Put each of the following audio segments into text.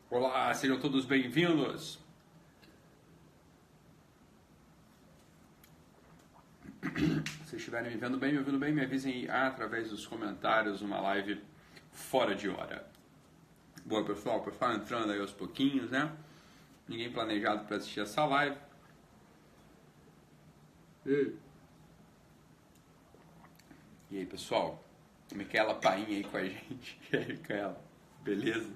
Olá, sejam todos bem-vindos. Se estiverem me vendo bem, me ouvindo bem, me avisem aí através dos comentários, uma live fora de hora. Boa, pessoal, entrando aí aos pouquinhos, né? Ninguém planejado para assistir essa live. E aí, pessoal? Micaela Painha aí com a gente. E aí, Micaela? Beleza?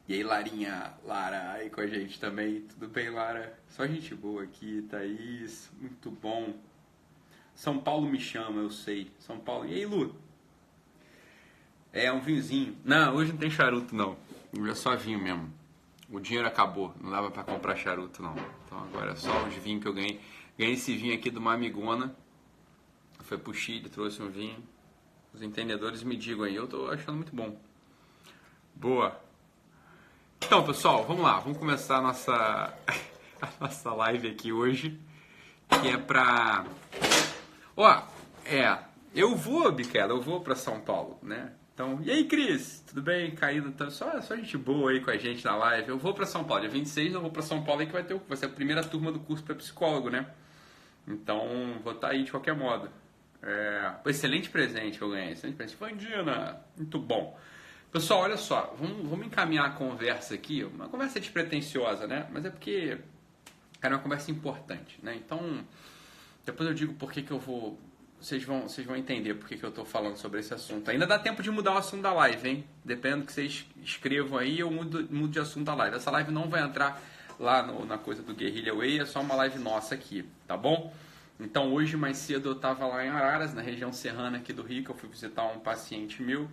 E aí, Lara aí com a gente também. Tudo bem, Lara? Só gente boa aqui, Thaís. Muito bom. São Paulo me chama, eu sei. São Paulo. E aí, Lu? É um vinhozinho. Não, hoje não tem charuto, não. Hoje é só vinho mesmo. O dinheiro acabou. Não dava pra comprar charuto, não. Então agora é só os vinhos que eu ganhei. Ganhei esse vinho aqui de uma amigona. Foi pro Chile, trouxe um vinho. Os entendedores me digam aí. Eu tô achando muito bom. Boa. Então, pessoal, vamos lá. Vamos começar a nossa live aqui hoje. Que é pra... eu vou, Biquela, eu vou pra São Paulo, né? Então, e aí, Cris? Tudo bem? Caído? Tá só gente boa aí com a gente na live. Eu vou pra São Paulo. Dia 26 eu vou pra São Paulo aí que vai ser a primeira turma do curso pra psicólogo, né? Então, vou estar aí de qualquer modo. Excelente presente que eu ganhei. Excelente presente. Vandina, muito bom. Pessoal, olha só, vamos encaminhar a conversa aqui, uma conversa despretensiosa, né? Mas é porque é uma conversa importante, né? Então, depois eu digo por que eu vou... Vocês vão entender por que eu estou falando sobre esse assunto. Ainda dá tempo de mudar o assunto da live, hein? Dependendo do que vocês escrevam aí, eu mudo de assunto da live. Essa live não vai entrar lá na coisa do Guerrilla Way, é só uma live nossa aqui, tá bom? Então, hoje mais cedo eu estava lá em Araras, na região serrana aqui do Rio, que eu fui visitar um paciente meu,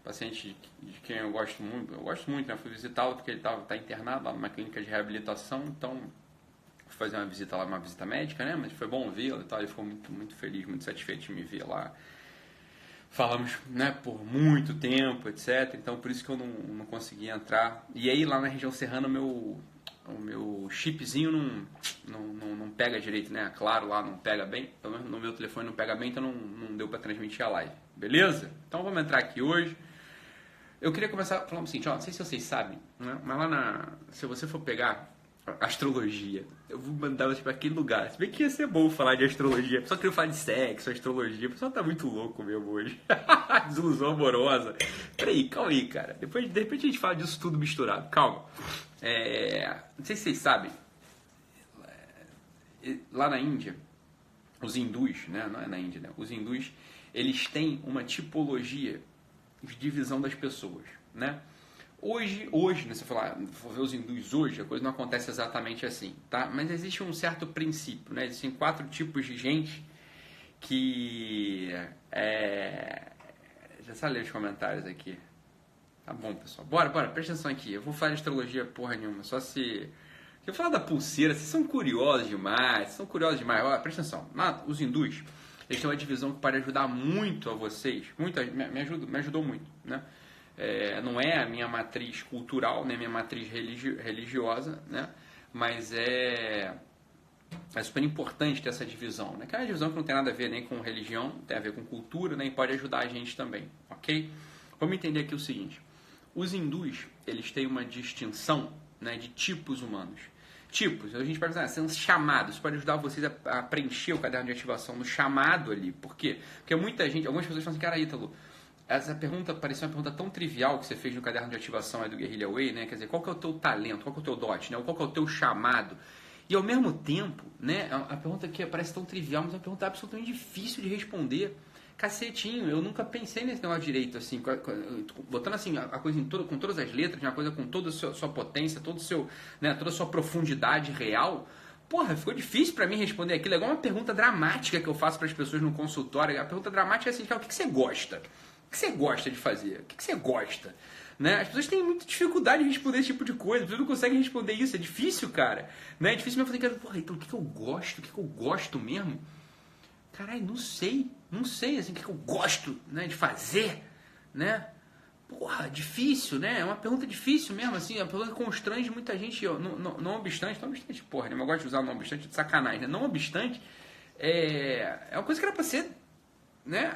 paciente de quem eu gosto muito, né? Fui visitá-lo porque ele tá internado lá numa clínica de reabilitação, então fui fazer uma visita lá, uma visita médica, né? Mas foi bom vê-lo e tal, ele ficou muito, muito feliz, muito satisfeito de me ver lá. Falamos, né, por muito tempo, etc. Então por isso que eu não consegui entrar. E aí lá na região serrana o meu chipzinho não pega direito, né? Claro, lá não pega bem, pelo menos no meu telefone não pega bem, então não deu para transmitir a live. Beleza? Então vamos entrar aqui hoje. Eu queria começar falando o seguinte, não sei se vocês sabem, né? Mas lá se você for pegar astrologia, eu vou mandar você para aquele lugar. Se bem que ia ser bom falar de astrologia, a pessoa queria falar de sexo, astrologia, a pessoa tá muito louco mesmo hoje. Desilusão amorosa. Peraí, calma aí, cara. De repente a gente fala disso tudo misturado, calma. Não sei se vocês sabem, lá na Índia, os hindus, né? Não é na Índia, né? Os hindus, eles têm uma tipologia de divisão das pessoas, né? Hoje, né, se for ver os hindus hoje, a coisa não acontece exatamente assim, tá? Mas existe um certo princípio, né? Existem 4 tipos de gente que... Já sabe ler os comentários aqui. Tá bom, pessoal. Bora, presta atenção aqui. Eu vou falar de astrologia porra nenhuma, só se... Eu falar da pulseira, vocês são curiosos demais, Olha, presta atenção. Os hindus, eles têm uma divisão que pode ajudar muito a vocês, me ajudou muito, né? Não é a minha matriz cultural, nem a minha matriz religiosa, né? Mas é super importante ter essa divisão, né? Que é uma divisão que não tem nada a ver nem com religião, tem a ver com cultura, né? E pode ajudar a gente também, ok? Vamos entender aqui o seguinte. Os hindus, eles têm uma distinção, né, de tipos humanos. Tipos, a gente pode dizer, são chamados, pode ajudar vocês a preencher o caderno de ativação no chamado ali. Por quê? Porque muita gente, algumas pessoas falam assim, cara, Ítalo, essa pergunta parecia uma pergunta tão trivial que você fez no caderno de ativação aí do Guerrilla Way, né? Quer dizer, qual que é o teu talento, qual que é o teu dote, né? Qual que é o teu chamado? E ao mesmo tempo, né, a pergunta que parece tão trivial, mas é uma pergunta absolutamente difícil de responder. Cacetinho, eu nunca pensei nesse negócio direito, assim, botando assim a coisa com todas as letras, uma coisa com toda a sua potência, toda a sua profundidade real. Porra, ficou difícil pra mim responder aquilo. É igual uma pergunta dramática que eu faço para as pessoas no consultório. A pergunta dramática é assim, cara, o que você gosta? O que você gosta de fazer? O que você gosta? Né? As pessoas têm muita dificuldade de responder esse tipo de coisa. As pessoas não conseguem responder isso. É difícil, cara. Né? É difícil mesmo fazer, porra, então o que eu gosto? O que eu gosto mesmo? Caralho, não sei, assim, o que eu gosto, né, de fazer, né? Porra, difícil, né? É uma pergunta difícil mesmo, assim, é uma pergunta que constrange muita gente, não obstante, porra, né? Eu gosto de usar não obstante de sacanagem, né? Não obstante, é uma coisa que era pra ser, né,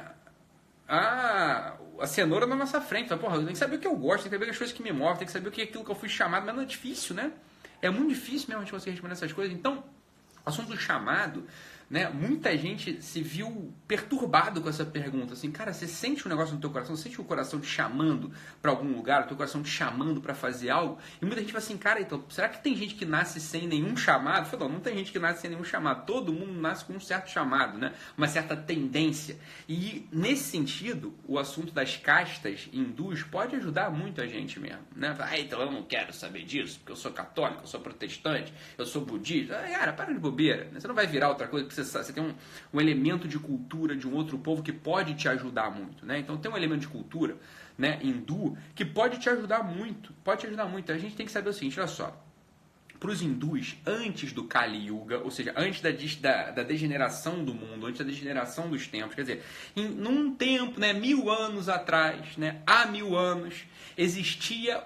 a cenoura na nossa frente. Fala, porra, eu tenho que saber o que eu gosto, tem que saber as coisas que me movem, tem que saber o que é aquilo que eu fui chamado, mas não é difícil, né? É muito difícil mesmo a gente conseguir responder essas coisas. Então, o assunto do chamado, né? Muita gente se viu perturbado com essa pergunta, assim, cara, você sente um negócio no teu coração, você sente o coração te chamando para algum lugar, o teu coração te chamando para fazer algo? E muita gente fala assim, cara, então, será que tem gente que nasce sem nenhum chamado? Eu falo, não tem gente que nasce sem nenhum chamado, todo mundo nasce com um certo chamado, né? Uma certa tendência. E nesse sentido, o assunto das castas hindus pode ajudar muito a gente mesmo, né? Então eu não quero saber disso, porque eu sou católico, eu sou protestante, eu sou budista. Cara, para de bobeira, né? Você não vai virar outra coisa, você tem um elemento de cultura de um outro povo que pode te ajudar muito, né? Então tem um elemento de cultura, né, hindu, que pode te ajudar muito, A gente tem que saber o seguinte, olha só, para os hindus, antes do Kali Yuga, ou seja, antes da degeneração do mundo, antes da degeneração dos tempos, quer dizer, num tempo, né, 1000 anos atrás, né, há 1000 anos, existia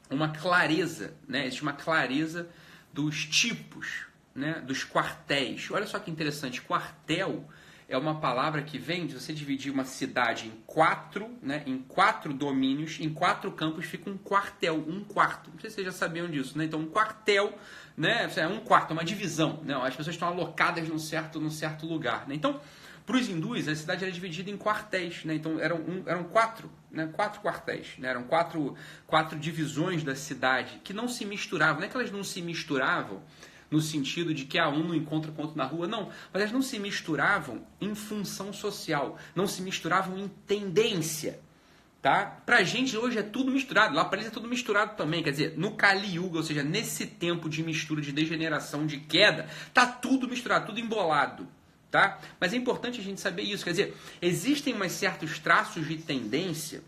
uma clareza, né, existe uma clareza dos tipos, né, dos quartéis. Olha só que interessante, quartel é uma palavra que vem de você dividir uma cidade em 4, né, em 4 domínios, em 4 campos fica um quartel, um quarto. Não sei se vocês já sabiam disso, né? Então um quartel, né, é um quarto, é uma divisão, né? As pessoas estão alocadas num certo lugar, né? Então, para os hindus, a cidade era dividida em quartéis, né? Então eram 4, né? 4 quartéis, né? Eram quatro divisões da cidade que não se misturavam. Não é que elas não se misturavam no sentido de que um não encontra com outro na rua, não. Mas elas não se misturavam em função social, não se misturavam em tendência, tá? Pra gente hoje é tudo misturado, lá para eles é tudo misturado também, quer dizer, no Kali Yuga, ou seja, nesse tempo de mistura, de degeneração, de queda, tá tudo misturado, tudo embolado, tá? Mas é importante a gente saber isso, quer dizer, existem mais certos traços de tendência,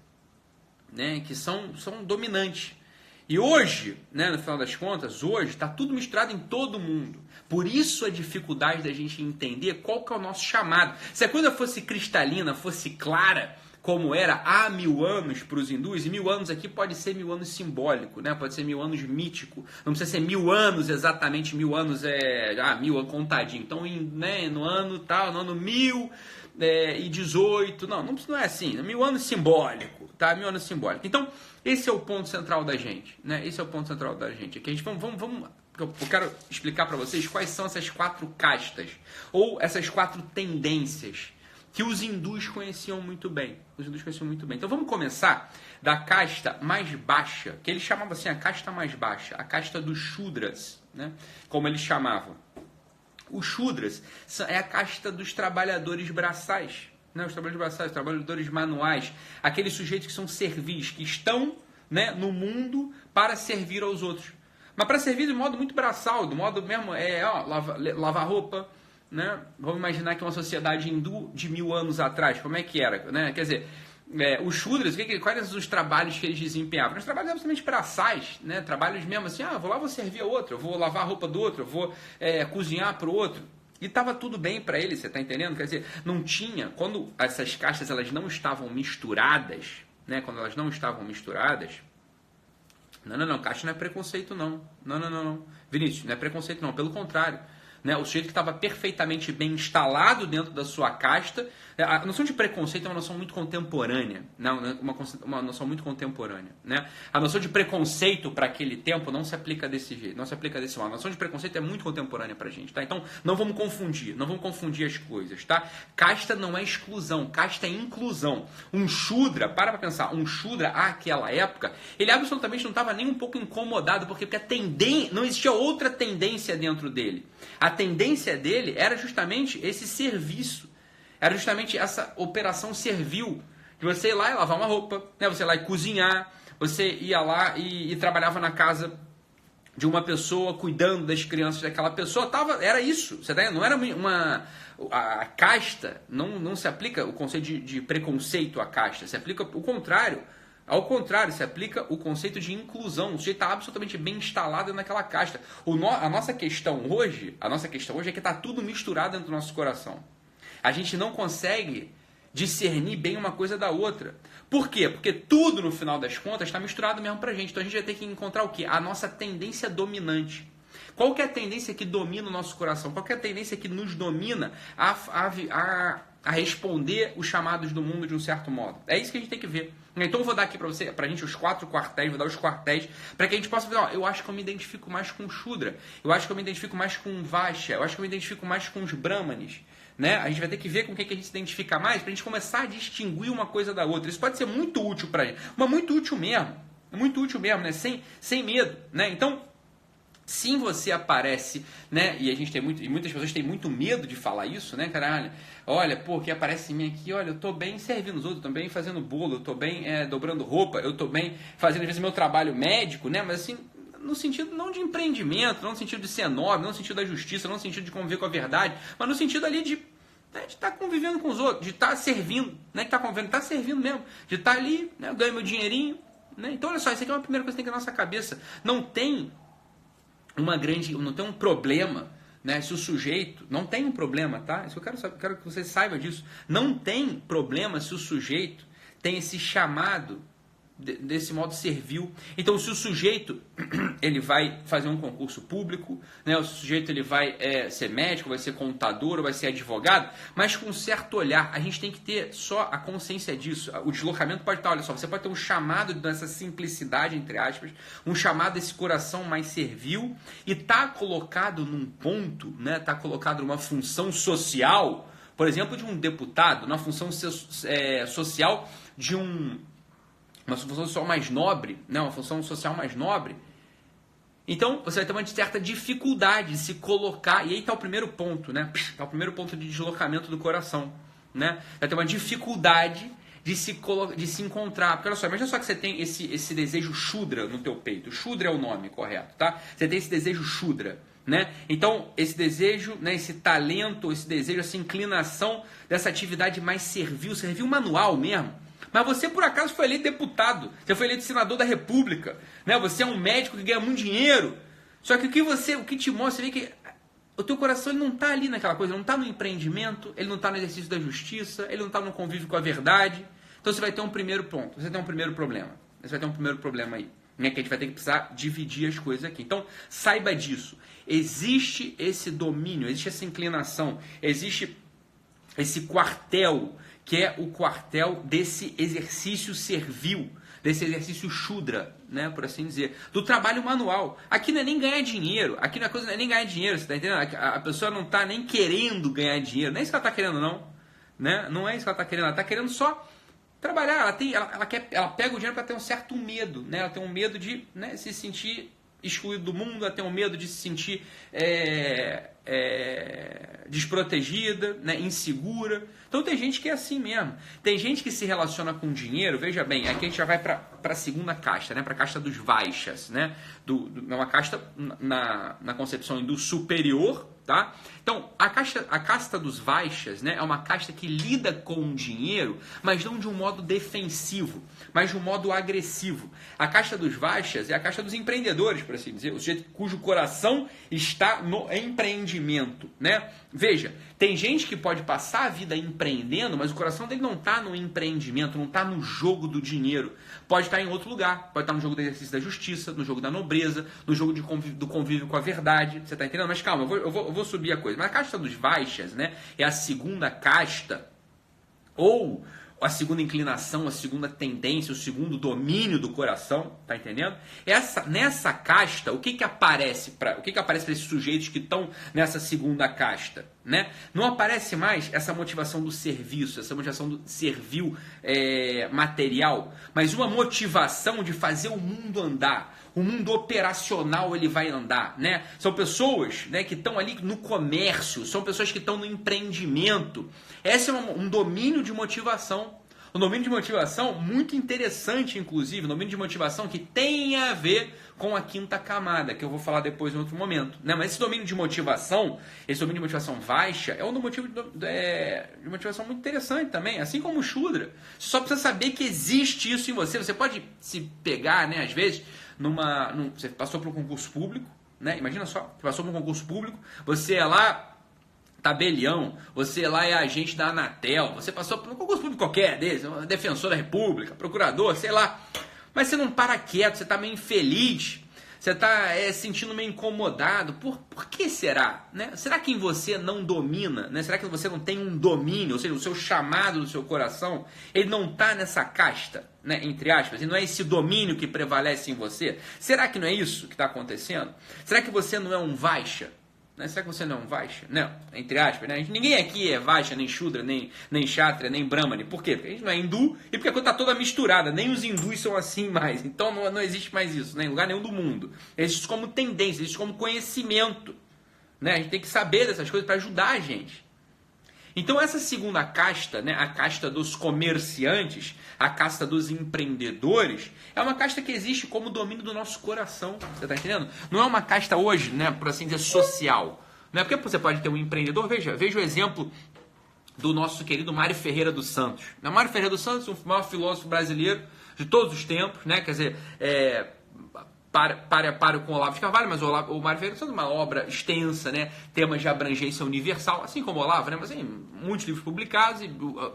né, que são dominantes. E hoje, né, no final das contas, hoje está tudo misturado em todo mundo. Por isso a dificuldade da gente entender qual que é o nosso chamado. Se a coisa fosse cristalina, fosse clara, como era há 1000 anos para os hindus, e 1000 anos aqui pode ser 1000 anos simbólico, né? Pode ser 1000 anos mítico, não precisa ser 1000 anos exatamente, 1000 anos 1000 contadinho. Então, né, no ano tal, no ano 1018, não é assim, 1000 anos simbólico, tá? 1000 anos simbólico. Então, esse é o ponto central da gente, né? Esse é o ponto central da gente. Aqui a gente eu quero explicar para vocês quais são essas 4 castas, ou essas 4 tendências que os hindus conheciam muito bem. Então vamos começar da casta mais baixa, que eles chamavam assim, a casta mais baixa, a casta dos Shudras, né? Como eles chamavam. Os Shudras é a casta dos trabalhadores braçais, né? Os trabalhadores braçais, os trabalhadores manuais, aqueles sujeitos que são servis, que estão, né, no mundo para servir aos outros. Mas para servir de modo muito braçal, do modo mesmo, lavar roupa, né? Vamos imaginar que uma sociedade hindu de 1000 anos atrás, como é que era, né? Quer dizer, os Shudras, quais eram os trabalhos que eles desempenhavam? Os trabalhos absolutamente braçais, né? Trabalhos mesmo assim, vou lá, vou servir a outro, eu vou lavar a roupa do outro, eu vou cozinhar para o outro. E estava tudo bem para eles, você está entendendo? Quer dizer, não tinha, quando essas castas elas não estavam misturadas, né? Quando elas não estavam misturadas, não, casta não é preconceito não. Não. Vinícius, não é preconceito não, pelo contrário. Né, o sujeito que estava perfeitamente bem instalado dentro da sua casta. A noção de preconceito é uma noção muito contemporânea. Uma noção muito contemporânea. Né? A noção de preconceito para aquele tempo não se aplica desse jeito, não se aplica desse modo. A noção de preconceito é muito contemporânea para a gente. Tá? Então não vamos confundir as coisas. Tá? Casta não é exclusão, casta é inclusão. Um Shudra, para pensar, um Shudra àquela época, ele absolutamente não estava nem um pouco incomodado, porque não existia outra tendência dentro dele. A tendência dele era justamente esse serviço, era justamente essa operação servil, de você ir lá e lavar uma roupa, né? Você ir lá e cozinhar, você ia lá e trabalhava na casa de uma pessoa, cuidando das crianças daquela pessoa, era isso, você tá? Não era a casta, não se aplica o conceito de preconceito à casta, se aplica o contrário. Ao contrário, se aplica o conceito de inclusão. O sujeito está absolutamente bem instalado naquela casta. A nossa questão hoje é que está tudo misturado dentro do nosso coração. A gente não consegue discernir bem uma coisa da outra. Por quê? Porque tudo, no final das contas, está misturado mesmo pra gente. Então a gente vai ter que encontrar o quê? A nossa tendência dominante. Qual que é a tendência que domina o nosso coração? Qual que é a tendência que nos domina a a responder os chamados do mundo de um certo modo. É isso que a gente tem que ver. Então eu vou dar aqui pra gente os 4 quartéis, vou dar os quartéis, para que a gente possa ver, ó, eu acho que eu me identifico mais com Shudra, eu acho que eu me identifico mais com Vaishya, eu acho que eu me identifico mais com os Brahmanes, né? A gente vai ter que ver com o que a gente se identifica mais, pra gente começar a distinguir uma coisa da outra. Isso pode ser muito útil pra gente, mas muito útil mesmo, né? Sem medo, né? Então, sim, você aparece, né? E a gente tem muito, e muitas pessoas têm muito medo de falar isso, né, caralho? Olha, pô, que aparece em mim aqui, olha, eu tô bem servindo os outros, eu tô bem fazendo bolo, eu tô bem dobrando roupa, eu tô bem fazendo, às vezes, meu trabalho médico, né? Mas assim, no sentido não de empreendimento, não no sentido de ser nobre, não no sentido da justiça, não no sentido de conviver com a verdade, mas no sentido ali de estar convivendo com os outros, de estar servindo, né? De estar convivendo, de estar servindo mesmo, de estar ali, né? Eu ganho meu dinheirinho, né? Então, olha só, isso aqui é uma primeira coisa que tem que ter na nossa cabeça. Não tem um problema, né? Se o sujeito, não tem um problema, tá? Isso eu quero que você saiba disso. Não tem problema se o sujeito tem esse chamado desse modo servil. Então, se o sujeito ele vai fazer um concurso público, né? O sujeito ele vai ser médico, vai ser contador, ou vai ser advogado, mas com um certo olhar. A gente tem que ter só a consciência disso. O deslocamento pode estar, olha só, você pode ter um chamado dessa simplicidade, entre aspas, um chamado desse coração mais servil, e tá colocado num ponto, né? Tá colocado numa função social, por exemplo, de um deputado, na função social de uma função social mais nobre, né? Uma função social mais nobre. Então, você vai ter uma certa dificuldade de se colocar, e aí está o primeiro ponto, né? Está o primeiro ponto de deslocamento do coração, né? Vai ter uma dificuldade de se encontrar. Porque olha só, imagina só que você tem esse desejo Shudra no teu peito. Shudra é o nome correto, tá? Você tem esse desejo Shudra, né? Então, esse desejo, né, esse talento, esse desejo, essa inclinação dessa atividade mais servil manual mesmo. Mas você, por acaso, foi eleito deputado, você foi eleito senador da República, né? Você é um médico que ganha muito dinheiro. Só que o que te mostra, você vê que o teu coração ele não está ali naquela coisa, ele não está no empreendimento, ele não está no exercício da justiça, ele não está no convívio com a verdade. Então você vai ter um primeiro ponto, você tem um primeiro problema. Você vai ter um primeiro problema aí, né? Que a gente vai ter que precisar dividir as coisas aqui. Então, saiba disso. Existe esse domínio, existe essa inclinação, existe esse quartel, que é o quartel desse exercício servil, desse exercício Shudra, né, por assim dizer, do trabalho manual. Aqui não é nem ganhar dinheiro, aqui na coisa não é nem ganhar dinheiro, você tá entendendo? A pessoa não está nem querendo ganhar dinheiro, não é isso que ela está querendo não, né? Não é isso que ela está querendo, ela está querendo só trabalhar, ela pega o dinheiro para ter um certo medo, né? Ela tem um medo de, né, se sentir excluído do mundo, ela tem um medo de se sentir desprotegida, né, insegura. Então tem gente que é assim mesmo. Tem gente que se relaciona com dinheiro, veja bem, aqui a gente já vai para a segunda casta, né, para a casta dos Vaishyas, né, uma casta na concepção hindu superior, tá? Então a casta dos Vaishyas, né, é uma casta que lida com o dinheiro, mas não de um modo defensivo, mas de um modo agressivo. A casta dos Vaishyas é a casta dos empreendedores, por assim dizer, o sujeito cujo coração está no empreendimento, né? Veja, tem gente que pode passar a vida empreendendo, mas o coração dele não está no empreendimento, não está no jogo do dinheiro. Pode estar em outro lugar, pode estar no jogo do exercício da justiça, no jogo da nobreza, no jogo do convívio com a verdade. Você está entendendo? Mas calma, eu vou subir a coisa. Mas a casta dos Vaishyas, né, é a segunda casta, ou a segunda inclinação, a segunda tendência, o segundo domínio do coração, tá entendendo? Nessa casta, o que aparece para esses sujeitos que estão nessa segunda casta, né? Não aparece mais essa motivação do serviço, essa motivação do servil material, mas uma motivação de fazer o mundo andar. O mundo operacional ele vai andar, né? São pessoas, né, que estão ali no comércio, são pessoas que estão no empreendimento. Esse é um domínio de motivação. Um domínio de motivação muito interessante, inclusive, um domínio de motivação que tem a ver com a quinta camada, que eu vou falar depois em outro momento, né? Mas esse domínio de motivação Vaishya, é um motivo de motivação muito interessante também, assim como o Shudra. Você só precisa saber que existe isso em você. Você pode se pegar, né, às vezes, você passou por um concurso público, né? Imagina só, você passou por um concurso público, você é lá tabelião, você lá é agente da Anatel, você passou por um concurso público qualquer deles, defensor da República, procurador, sei lá, mas você não para quieto, você está meio infeliz, Você está sentindo meio incomodado. Por que será? Né? Será que em você não domina? Né? Será que você não tem um domínio? Ou seja, o seu chamado do seu coração, ele não está nessa casta, né? Entre aspas, e não é esse domínio que prevalece em você? Será que não é isso que está acontecendo? Será que você não é um Vaishya? Né? Será que você não é um Vaishya? Não, entre aspas, né? Ninguém aqui é Vaishya, nem Shudra, nem Kshatriya, nem Brahmani. Por quê? Porque a gente não é hindu e porque a coisa está toda misturada. Nem os hindus são assim mais. Então não existe mais isso, né? Em lugar nenhum do mundo. Existe como tendência, existe como conhecimento. Né? A gente tem que saber dessas coisas para ajudar a gente. Então essa segunda casta, né, a casta dos comerciantes, a casta dos empreendedores, é uma casta que existe como domínio do nosso coração. Você está entendendo? Não é uma casta hoje, né, por assim dizer, social. Não é porque você pode ter um empreendedor. Veja o exemplo do nosso querido Mário Ferreira dos Santos. O Mário Ferreira dos Santos, o maior filósofo brasileiro de todos os tempos, né? Quer dizer, para com o Olavo de Carvalho, mas o Mário Ferreira dos Santos é uma obra extensa, né? Temas de abrangência universal, assim como o Olavo, né? Mas tem muitos livros publicados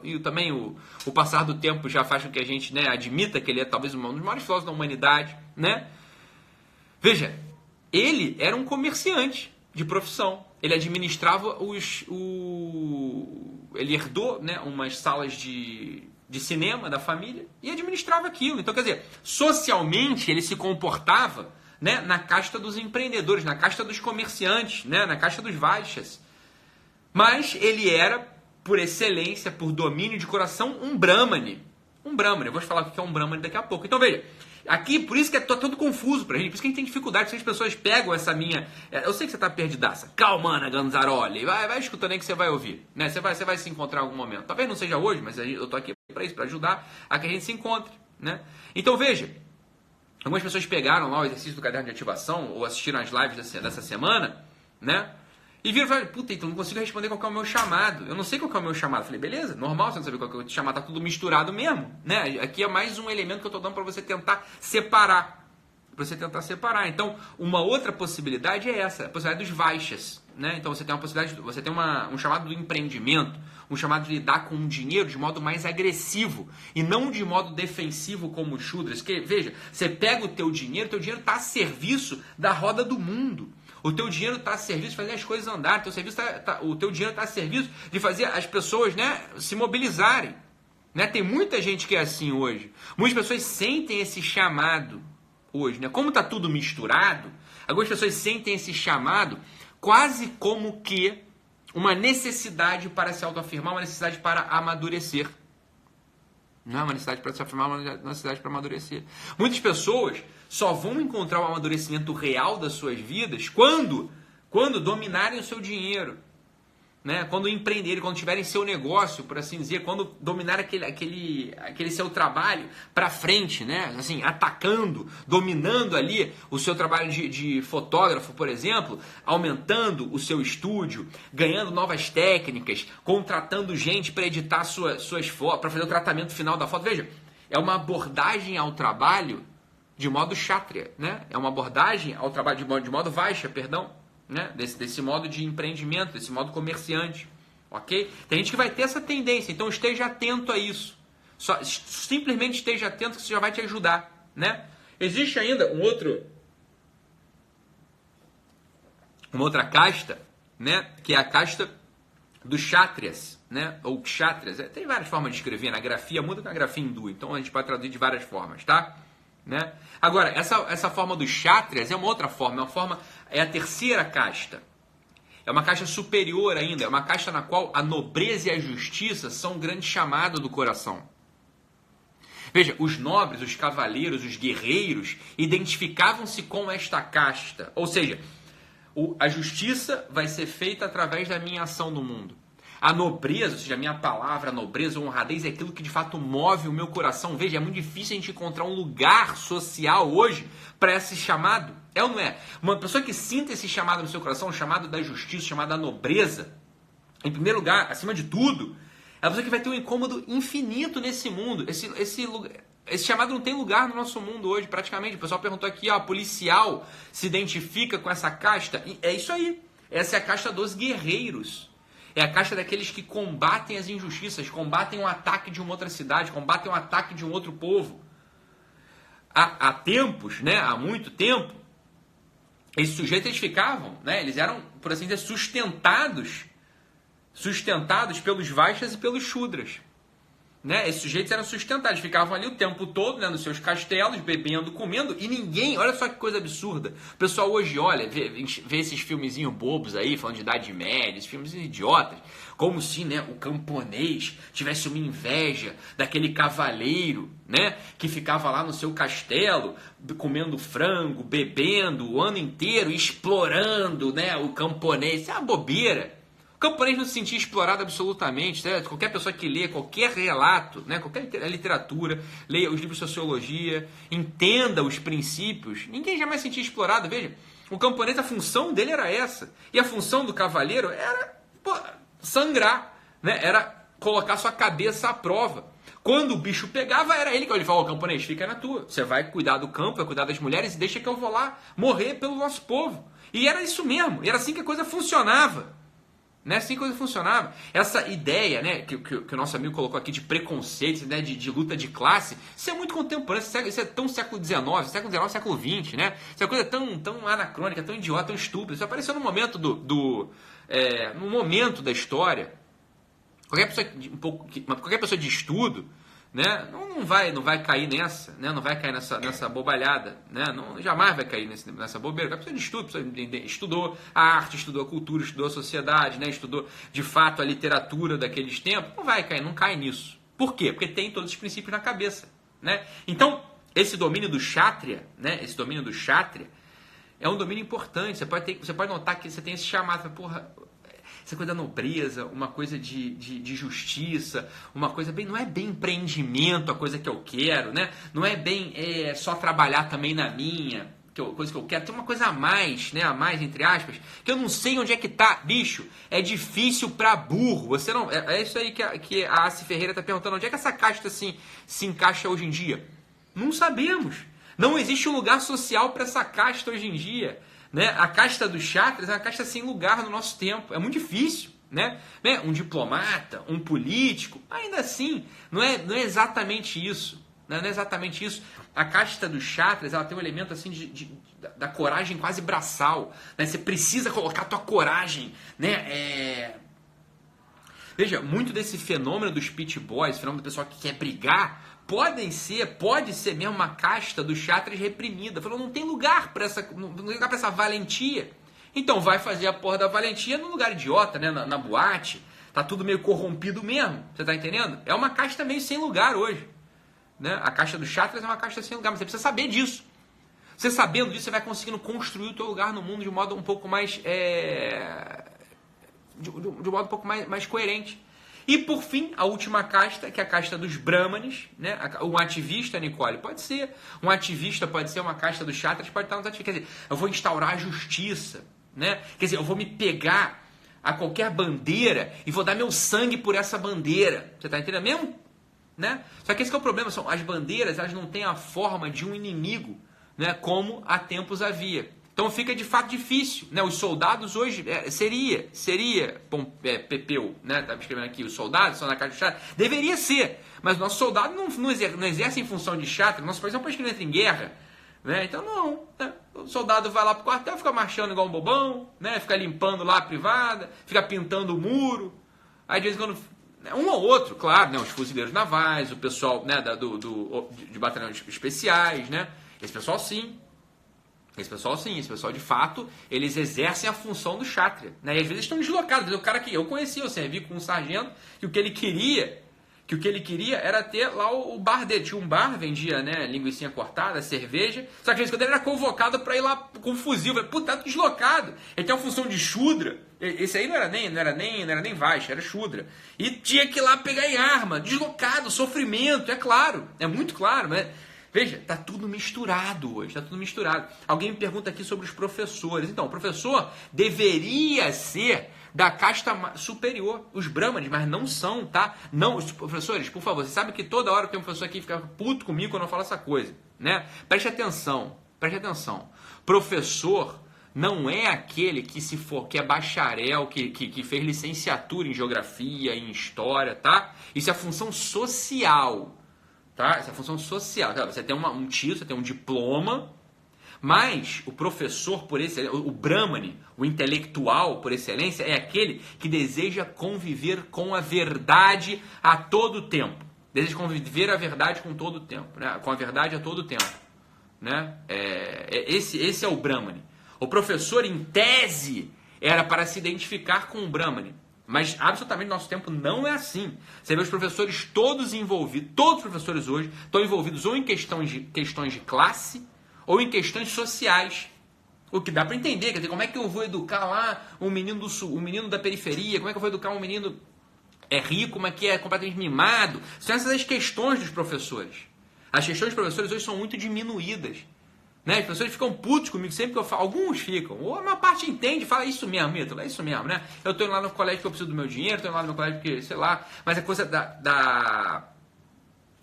e também o passar do tempo já faz com que a gente, né, admita que ele é talvez um dos maiores filósofos da humanidade, né? Veja, ele era um comerciante de profissão. Ele administrava ele herdou, né, umas salas de cinema da família e administrava aquilo. Então, quer dizer, socialmente ele se comportava, né, na casta dos empreendedores, na casta dos comerciantes, né, na casta dos Vaishyas. Mas ele era, por excelência, por domínio de coração, um Brahmane. Um Brahmane. Eu vou te falar o que é um Brahmane daqui a pouco. Então, veja, aqui, por isso que é todo confuso pra gente, por isso que a gente tem dificuldade, se as pessoas pegam essa minha... Eu sei que você tá perdidaça. Calma, Ana Ganzaroli. Vai escutando aí que você vai ouvir. Né? Você vai se encontrar em algum momento. Talvez não seja hoje, mas eu tô aqui para isso, para ajudar a que a gente se encontre. Né? Então, veja, algumas pessoas pegaram lá o exercício do caderno de ativação, ou assistiram as lives dessa semana, né? E viram e falaram, puta, então não consigo responder qual que é o meu chamado. Eu não sei qual que é o meu chamado. Eu falei, beleza, normal você não saber qual que é o chamado, tá tudo misturado mesmo, né? Aqui é mais um elemento que eu tô dando para você tentar separar. Então, uma outra possibilidade é essa, a possibilidade dos Vaishyas, né? Então você tem uma possibilidade, você tem um chamado do empreendimento, um chamado de lidar com o dinheiro de modo mais agressivo e não de modo defensivo como os Shudras. Que, veja, você pega o teu dinheiro está a serviço da roda do mundo. O teu dinheiro está a serviço de fazer as coisas andarem. O teu dinheiro está a serviço de fazer as pessoas, né, se mobilizarem. Né? Tem muita gente que é assim hoje. Muitas pessoas sentem esse chamado hoje. Né? Como está tudo misturado, algumas pessoas sentem esse chamado quase como que uma necessidade para se autoafirmar, uma necessidade para amadurecer. Não é uma necessidade para se afirmar, uma necessidade para amadurecer. Muitas pessoas só vão encontrar o amadurecimento real das suas vidas quando dominarem o seu dinheiro, né? Quando empreenderem, quando tiverem seu negócio, por assim dizer, quando dominar aquele seu trabalho para frente, né? Assim, atacando, dominando ali o seu trabalho de fotógrafo, por exemplo, aumentando o seu estúdio, ganhando novas técnicas, contratando gente para editar suas fotos, para fazer o tratamento final da foto. Veja, é uma abordagem ao trabalho de modo kshatriya, né? É uma abordagem ao trabalho de modo vaishya, perdão. Né? Desse modo de empreendimento, desse modo comerciante, ok? Tem gente que vai ter essa tendência, então esteja atento a isso. Simplesmente esteja atento que isso já vai te ajudar, né? Existe ainda uma outra casta, né? Que é a casta dos kshatriyas, né? Ou kshatriyas. Tem várias formas de escrever, na grafia muda com a grafia hindu, então a gente pode traduzir de várias formas, tá? Né? Agora, essa forma dos kshatriyas é uma outra forma, é a terceira casta. É uma casta superior ainda, é uma casta na qual a nobreza e a justiça são um grande chamado do coração. Veja, os nobres, os cavaleiros, os guerreiros identificavam-se com esta casta. Ou seja, a justiça vai ser feita através da minha ação no mundo. A nobreza, ou seja, a minha palavra, a nobreza, a honradez é aquilo que de fato move o meu coração. Veja, é muito difícil a gente encontrar um lugar social hoje para esse chamado. É ou não é? Uma pessoa que sinta esse chamado no seu coração, o chamado da justiça, o chamado da nobreza, em primeiro lugar, acima de tudo, é a pessoa que vai ter um incômodo infinito nesse mundo. Esse chamado não tem lugar no nosso mundo hoje, praticamente. O pessoal perguntou aqui, policial se identifica com essa casta? E é isso aí. Essa é a casta dos guerreiros. É a casta daqueles que combatem as injustiças, combatem um ataque de uma outra cidade, combatem um ataque de um outro povo. Há tempos, né, há muito tempo, esses sujeitos eles ficavam, né? Eles eram, por assim dizer, sustentados pelos Vaixas e pelos Shudras. Né? Esses sujeitos eram sustentados, ficavam ali o tempo todo, né, nos seus castelos, bebendo, comendo, e ninguém, olha só que coisa absurda. O pessoal hoje olha, vê esses filmezinhos bobos aí, falando de Idade Média, esses filmes idiotas, como se, né, o camponês tivesse uma inveja daquele cavaleiro, né, que ficava lá no seu castelo, comendo frango, bebendo o ano inteiro, explorando, né, o camponês. Isso é uma bobeira. O camponês não se sentia explorado absolutamente, certo? Qualquer pessoa que lê qualquer relato, né? Qualquer literatura, leia os livros de sociologia, entenda os princípios, ninguém jamais se sentia explorado. Veja, o camponês, a função dele era essa. E a função do cavaleiro era sangrar, né? Era colocar sua cabeça à prova. Quando o bicho pegava, era ele que ele falava: "Ó, camponês, fica na tua. Você vai cuidar do campo, vai cuidar das mulheres e deixa que eu vou lá morrer pelo nosso povo." E era isso mesmo, era assim que a coisa funcionava. Né? Assim que a coisa funcionava. Essa ideia, né, que o nosso amigo colocou aqui de preconceito, né, de luta de classe, isso é muito contemporâneo, isso é tão século XIX, século XX, né? Isso é coisa tão anacrônica, tão idiota, tão estúpida. Isso apareceu no momento no momento da história. Qualquer pessoa de estudo, né, não vai cair nessa, né, não vai cair nessa bobalhada, né, jamais vai cair nessa bobeira. A pessoa de estudo, estudou a arte, estudou a cultura, estudou a sociedade, né, estudou de fato a literatura daqueles tempos, não cai nisso. Por quê? Porque tem todos os princípios na cabeça, né? Então, esse domínio do Kshatriya, né, é um domínio importante. Você pode notar que você tem esse chamado, porra, essa coisa da nobreza, uma coisa de justiça, uma coisa bem... Não é bem empreendimento a coisa que eu quero, né? Não é bem só trabalhar também na minha, coisa que eu quero. Tem uma coisa a mais, né? A mais, entre aspas, que eu não sei onde é que tá. Bicho, é difícil pra burro. Você não... É isso aí que a Aci Ferreira tá perguntando. Onde é que essa casta assim, se encaixa hoje em dia? Não sabemos. Não existe um lugar social para essa casta hoje em dia. Né? A casta dos Kshatriyas é uma casta sem lugar no nosso tempo. É muito difícil. Né? Um diplomata, um político, ainda assim, não é exatamente isso. Não é exatamente isso. A casta dos Kshatriyas, ela tem um elemento assim da coragem quase braçal. Né? Você precisa colocar a tua coragem. Né? Veja, muito desse fenômeno dos pit boys, fenômeno do pessoal que quer brigar, pode ser mesmo uma casta dos Kshatriyas reprimida. Falou, não tem lugar para essa valentia. Então vai fazer a porra da valentia num lugar idiota, né? Na boate. Tá tudo meio corrompido mesmo. Você tá entendendo? É uma casta meio sem lugar hoje. Né? A casta dos Kshatriyas é uma casta sem lugar, mas você precisa saber disso. Você sabendo disso, você vai conseguindo construir o teu lugar no mundo de um modo um pouco mais... de um modo um pouco mais coerente. E, por fim, a última casta, que é a casta dos Brahmanes, né? Um ativista, Nicole, pode ser. Um ativista pode ser uma casta dos Kshatriyas, pode estar nos ativistas. Quer dizer, eu vou instaurar a justiça, né? Quer dizer, eu vou me pegar a qualquer bandeira e vou dar meu sangue por essa bandeira. Você está entendendo mesmo? Né? Só que esse que é o problema, as bandeiras, elas não têm a forma de um inimigo, né? Como há tempos havia. Então fica de fato difícil, né? Os soldados hoje, Pepeu, né? Tá me escrevendo aqui, os soldados são na caixa de Kshatriya. Deveria ser, mas nossos soldados não exercem em função de Kshatriya. Nosso país é um país que não entra em guerra, né? Então não, né? O soldado vai lá pro quartel, fica marchando igual um bobão, né? Fica limpando lá a privada, fica pintando o muro. Aí de vez em quando, um ou outro, claro, né? Os fuzileiros navais, o pessoal, né? De batalhões especiais, né? Esse pessoal sim. Esse pessoal de fato, eles exercem a função do Kshatriya, né? E às vezes estão deslocados. O cara que eu conheci, eu servi com um sargento, que o que ele queria era ter lá o bar dele. Tinha um bar, vendia, né, linguicinha cortada, cerveja. Só que às vezes quando ele era convocado para ir lá com um fuzil, eu falei, puta, tá deslocado. Ele tem uma função de Shudra. Esse aí não era nem Vaishya, era Shudra. E tinha que ir lá pegar em arma, deslocado, sofrimento, é claro. É muito claro, né? Veja, está tudo misturado hoje, está tudo misturado. Alguém me pergunta aqui sobre os professores. Então, o professor deveria ser da casta superior, os Brahmanes, mas não são, tá? Não, os professores, por favor, você sabe que toda hora tem um professor aqui que fica puto comigo quando eu falo essa coisa, né? Preste atenção. Professor não é aquele que é bacharel, que fez licenciatura em geografia, em história, tá? Isso é a função social. Tá? Essa é a função social. Você tem um título, você tem um diploma, Mas o professor por excelência, o Brahmane, o intelectual por excelência, é aquele que deseja conviver com a verdade a todo tempo. Deseja conviver a verdade com todo o tempo, né? Com a verdade a todo tempo. Né? Esse é o Brahmane. O professor, em tese, era para se identificar com o Brahmane. Mas absolutamente no nosso tempo não é assim. Você vê os professores todos envolvidos, todos os professores hoje estão envolvidos ou em questões de classe ou em questões sociais. O que dá para entender, quer dizer, como é que eu vou educar lá um menino do sul, um menino da periferia, como é que eu vou educar um menino rico, como é que é completamente mimado. São essas as questões dos professores. As questões dos professores hoje são muito diminuídas. Né? As pessoas ficam putos comigo sempre que eu falo. Alguns ficam. Ou uma parte entende, fala isso mesmo, Ítalo, é isso mesmo, né? Eu tô indo lá no colégio porque eu preciso do meu dinheiro, tô indo lá no meu colégio porque, sei lá. Mas a coisa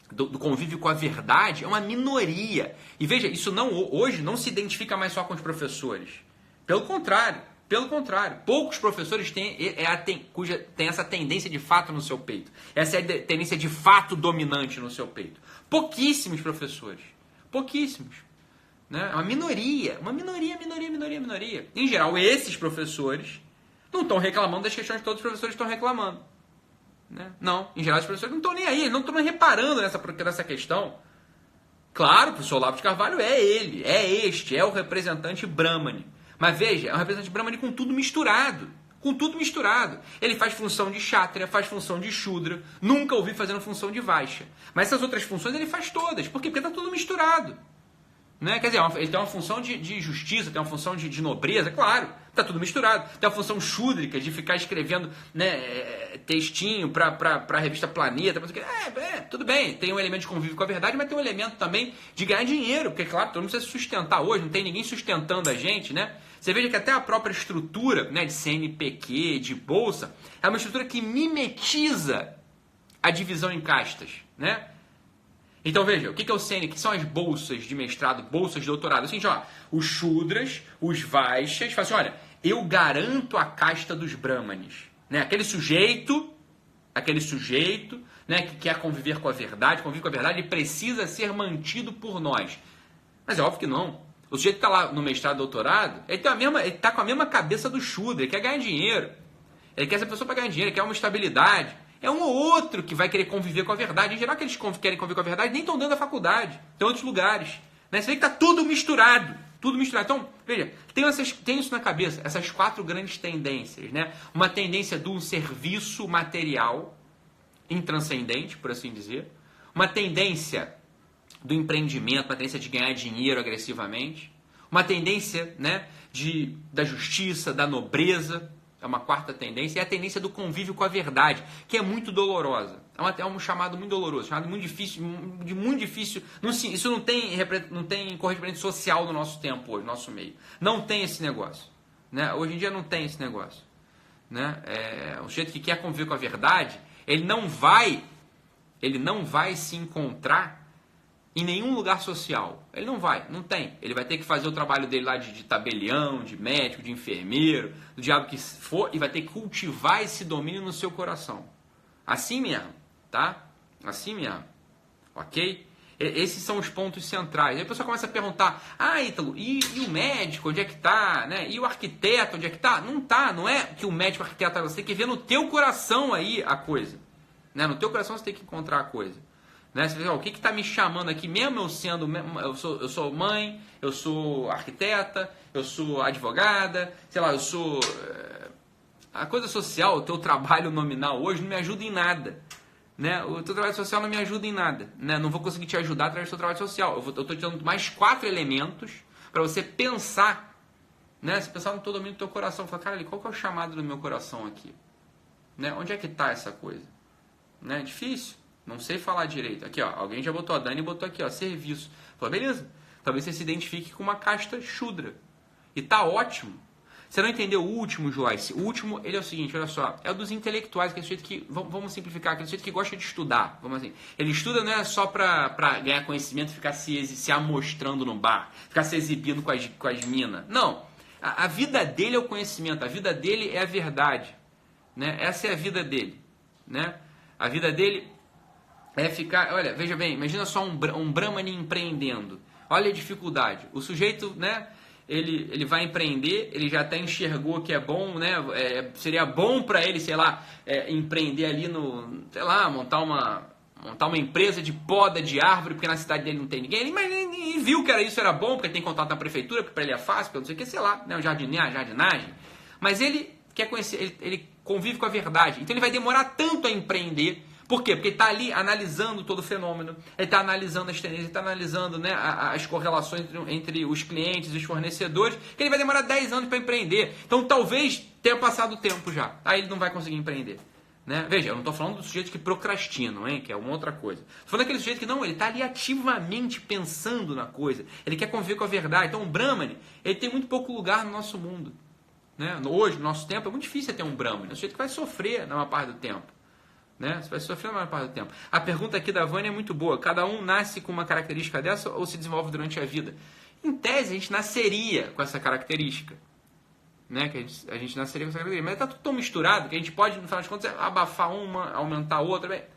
do convívio com a verdade é uma minoria. E veja, isso hoje não se identifica mais só com os professores. Pelo contrário. Poucos professores têm essa tendência de fato no seu peito. Essa é a tendência de fato dominante no seu peito. Pouquíssimos professores. Pouquíssimos. Né? Uma minoria. Em geral, esses professores não estão reclamando das questões que todos os professores estão reclamando. Né? Não, em geral, os professores não estão nem aí, não estão reparando nessa questão. Claro, o professor Olavo de Carvalho é o representante Brahmane. Mas veja, é um representante Brahmane com tudo misturado. Ele faz função de Kshatriya, faz função de Shudra, nunca ouvi fazendo função de Vaishya. Mas essas outras funções ele faz todas. Por quê? Porque está tudo misturado. Né? Quer dizer, ele tem uma função de justiça, tem uma função de nobreza, claro, está tudo misturado. Tem a função chúdrica de ficar escrevendo, né, textinho para a revista Planeta. Tudo bem, tem um elemento de convívio com a verdade, mas tem um elemento também de ganhar dinheiro, porque, claro, todo mundo precisa se sustentar hoje, não tem ninguém sustentando a gente, né? Você veja que até a própria estrutura, né, de CNPq, de bolsa, é uma estrutura que mimetiza a divisão em castas, né? Então veja, o que é o CN? O que são as bolsas de mestrado, bolsas de doutorado? Assim, os Shudras, os Vaishyas, falam assim, olha, eu garanto a casta dos Brahmanes. Né? Aquele sujeito, né, que quer conviver com a verdade, ele precisa ser mantido por nós. Mas é óbvio que não. O sujeito que está lá no mestrado, doutorado, ele está com a mesma cabeça do Shudra, ele quer ganhar dinheiro. Ele quer ser pessoa para ganhar dinheiro, ele quer uma estabilidade. É um ou outro que vai querer conviver com a verdade. Em geral, aqueles que querem conviver com a verdade nem estão dentro da faculdade. Tem outros lugares. Né? Você vê que está tudo misturado. Então, veja, tem isso na cabeça. Essas 4 grandes tendências. Né? Uma tendência do serviço material intranscendente, por assim dizer. Uma tendência do empreendimento, uma tendência de ganhar dinheiro agressivamente. Uma tendência, né, da justiça, da nobreza. É uma 4ª tendência, e a tendência do convívio com a verdade, que é muito dolorosa. É um chamado muito doloroso, chamado muito difícil, isso não tem correspondente social no nosso tempo hoje, no nosso meio. Não tem esse negócio. Né? Hoje em dia não tem esse negócio. Né? O sujeito que quer conviver com a verdade, ele não vai se encontrar em nenhum lugar social. Ele não tem. Ele vai ter que fazer o trabalho dele lá de tabelião, de médico, de enfermeiro, do diabo que for, e vai ter que cultivar esse domínio no seu coração. Assim mesmo, tá? Assim mesmo. Ok? Esses são os pontos centrais. Aí a pessoa começa a perguntar, Ítalo, e o médico, onde é que tá? Né? E o arquiteto, onde é que tá? Não tá, não é que o médico e o arquiteto, você tem que ver no teu coração aí a coisa. Né? No teu coração você tem que encontrar a coisa. Né? Você vê, o que está me chamando aqui, mesmo eu sou mãe, eu sou arquiteta, eu sou advogada, sei lá, eu sou... A coisa social, o teu trabalho nominal hoje não me ajuda em nada. Né? O teu trabalho social não me ajuda em nada. Né? Não vou conseguir te ajudar através do teu trabalho social. Eu estou te dando mais 4 elementos para você pensar. Né? Você pensar no teu domínio do teu coração. Falar, cara, qual que é o chamado do meu coração aqui? Né? Onde é que está essa coisa? Né? Difícil. Não sei falar direito. Aqui, ó, alguém já botou, a Dani botou aqui, ó, serviço. Falou, beleza. Talvez você se identifique com uma casta Shudra. E tá ótimo. Você não entendeu o último, Joyce? O último, ele é o seguinte, olha só. É o dos intelectuais, aquele sujeito que, vamos simplificar, aquele sujeito que gosta de estudar. Vamos assim. Ele estuda não é só pra ganhar conhecimento e ficar se amostrando no bar. Ficar se exibindo com as minas. Não. A vida dele é o conhecimento. A vida dele é a verdade. Né? Essa é a vida dele. Né? A vida dele... é ficar, olha, veja bem, imagina só um Brahmane empreendendo. Olha a dificuldade. O sujeito, né, ele vai empreender, ele já até enxergou que é bom, né, seria bom para ele, sei lá, empreender ali no, sei lá, montar uma empresa de poda de árvore, porque na cidade dele não tem ninguém, mas ele viu que isso era bom, porque tem contato na prefeitura, porque para ele é fácil, porque não sei o que, sei lá, né, jardinagem. Mas ele quer conhecer, ele convive com a verdade, então ele vai demorar tanto a empreender. Por quê? Porque ele está ali analisando todo o fenômeno, ele está analisando as tendências, ele está analisando, né, as correlações entre os clientes e os fornecedores, que ele vai demorar 10 anos para empreender. Então talvez tenha passado o tempo já, aí ele não vai conseguir empreender. Né? Veja, eu não estou falando do sujeito que procrastinam, hein? Que é uma outra coisa. Estou falando daquele sujeito que não, ele está ali ativamente pensando na coisa, ele quer conviver com a verdade. Então o Brahmane, ele tem muito pouco lugar no nosso mundo. Né? Hoje, no nosso tempo, é muito difícil ter um Brahmane, é um sujeito que vai sofrer na maior parte do tempo. Né? Você vai sofrer na maior parte do tempo. A pergunta aqui da Vânia é muito boa. Cada um nasce com uma característica dessa ou se desenvolve durante a vida? Em tese, a gente nasceria com essa característica. Né? Que a gente nasceria com essa característica. Mas está tudo tão misturado que a gente pode, no final das contas, abafar uma, aumentar a outra.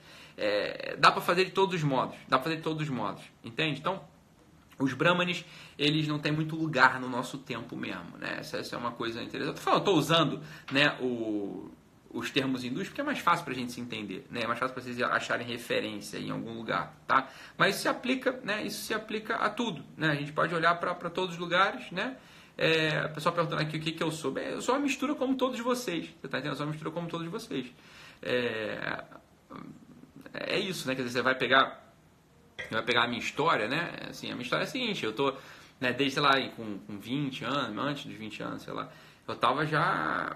Dá para fazer de todos os modos. Entende? Então, os Brahmanes, eles não têm muito lugar no nosso tempo mesmo. Né? Essa é uma coisa interessante. Eu estou usando, né, os termos hindus, porque é mais fácil para a gente se entender, né? É mais fácil para vocês acharem referência em algum lugar, tá? Mas isso se aplica a tudo, né? A gente pode olhar para todos os lugares, né? O pessoal perguntando aqui o que eu sou. Bem, eu sou uma mistura como todos vocês, você tá entendendo? Eu sou uma mistura como todos vocês. É isso, né? Quer dizer, você vai pegar a minha história, né? Assim, a minha história é a seguinte, eu tô, né, desde, sei lá, com 20 anos, antes dos 20 anos, sei lá, eu tava já...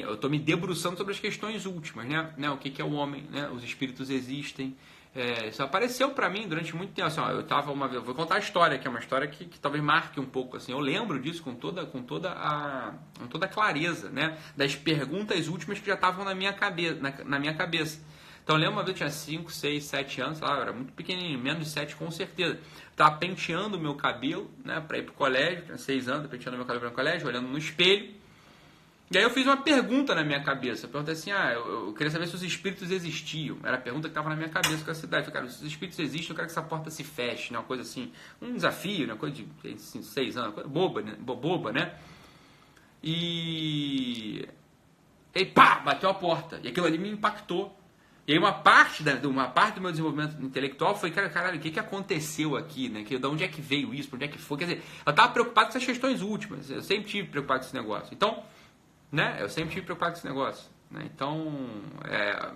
Eu estou me debruçando sobre as questões últimas, né? O que é o homem, né? Os espíritos existem. Isso apareceu para mim durante muito tempo. Assim, eu estava uma vez, vou contar a história, que é uma história que talvez marque um pouco. Assim, eu lembro disso com toda a clareza, né? Das perguntas últimas que já estavam na minha cabeça. Então eu lembro uma vez, eu tinha 5, 6, 7 anos, sei lá, eu era muito pequenininho, menos de 7 com certeza. Estava penteando o meu cabelo, né? Para ir para o colégio, tinha 6 anos, penteando meu cabelo para o colégio, olhando no espelho. E aí eu fiz uma pergunta na minha cabeça. Eu perguntei assim, eu queria saber se os espíritos existiam. Era a pergunta que estava na minha cabeça com essa idade. Eu falei, cara, se os espíritos existem, eu quero que essa porta se feche, né? Uma coisa assim, um desafio, né? Uma coisa de assim, 6 anos, coisa boba, né? E aí, pá, bateu a porta. E aquilo ali me impactou. E aí uma parte do meu desenvolvimento intelectual foi, caralho, o que aconteceu aqui, né? De onde é que veio isso, para onde é que foi? Quer dizer, eu estava preocupado com essas questões últimas. Eu sempre tive preocupado com esse negócio. Então, né? Eu sempre tive preocupado com esse negócio. Né? Então,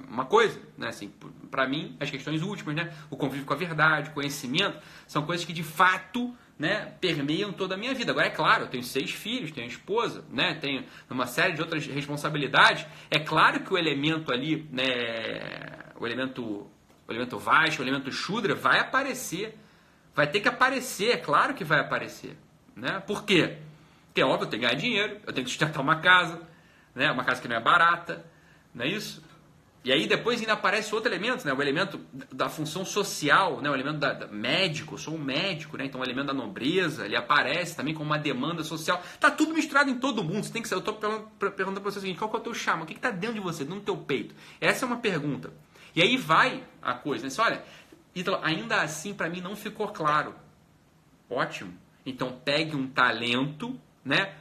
uma coisa, né? Assim, para mim, as questões últimas, né? O convívio com a verdade, o conhecimento, são coisas que de fato, né, permeiam toda a minha vida. Agora, é claro, eu tenho 6 filhos, tenho esposa, né? Tenho uma série de outras responsabilidades. É claro que o elemento ali, né? O elemento Vaishya, o elemento Shudra vai aparecer. Vai ter que aparecer, é claro que vai aparecer. Né? Por quê? Porque é óbvio, eu tenho que ganhar dinheiro, eu tenho que sustentar uma casa, né? Uma casa que não é barata, não é isso? E aí depois ainda aparece outro elemento, né? O elemento da função social, né? O elemento médico, eu sou um médico, né? Então o elemento da nobreza, ele aparece também como uma demanda social. Tá tudo misturado em todo mundo. Você tem que, eu estou perguntando para você o seguinte, qual que é o teu chama? O que está dentro de você, no teu peito? Essa é uma pergunta. E aí vai a coisa, né? Você olha, então, ainda assim para mim não ficou claro. Ótimo. Então pegue um talento, né?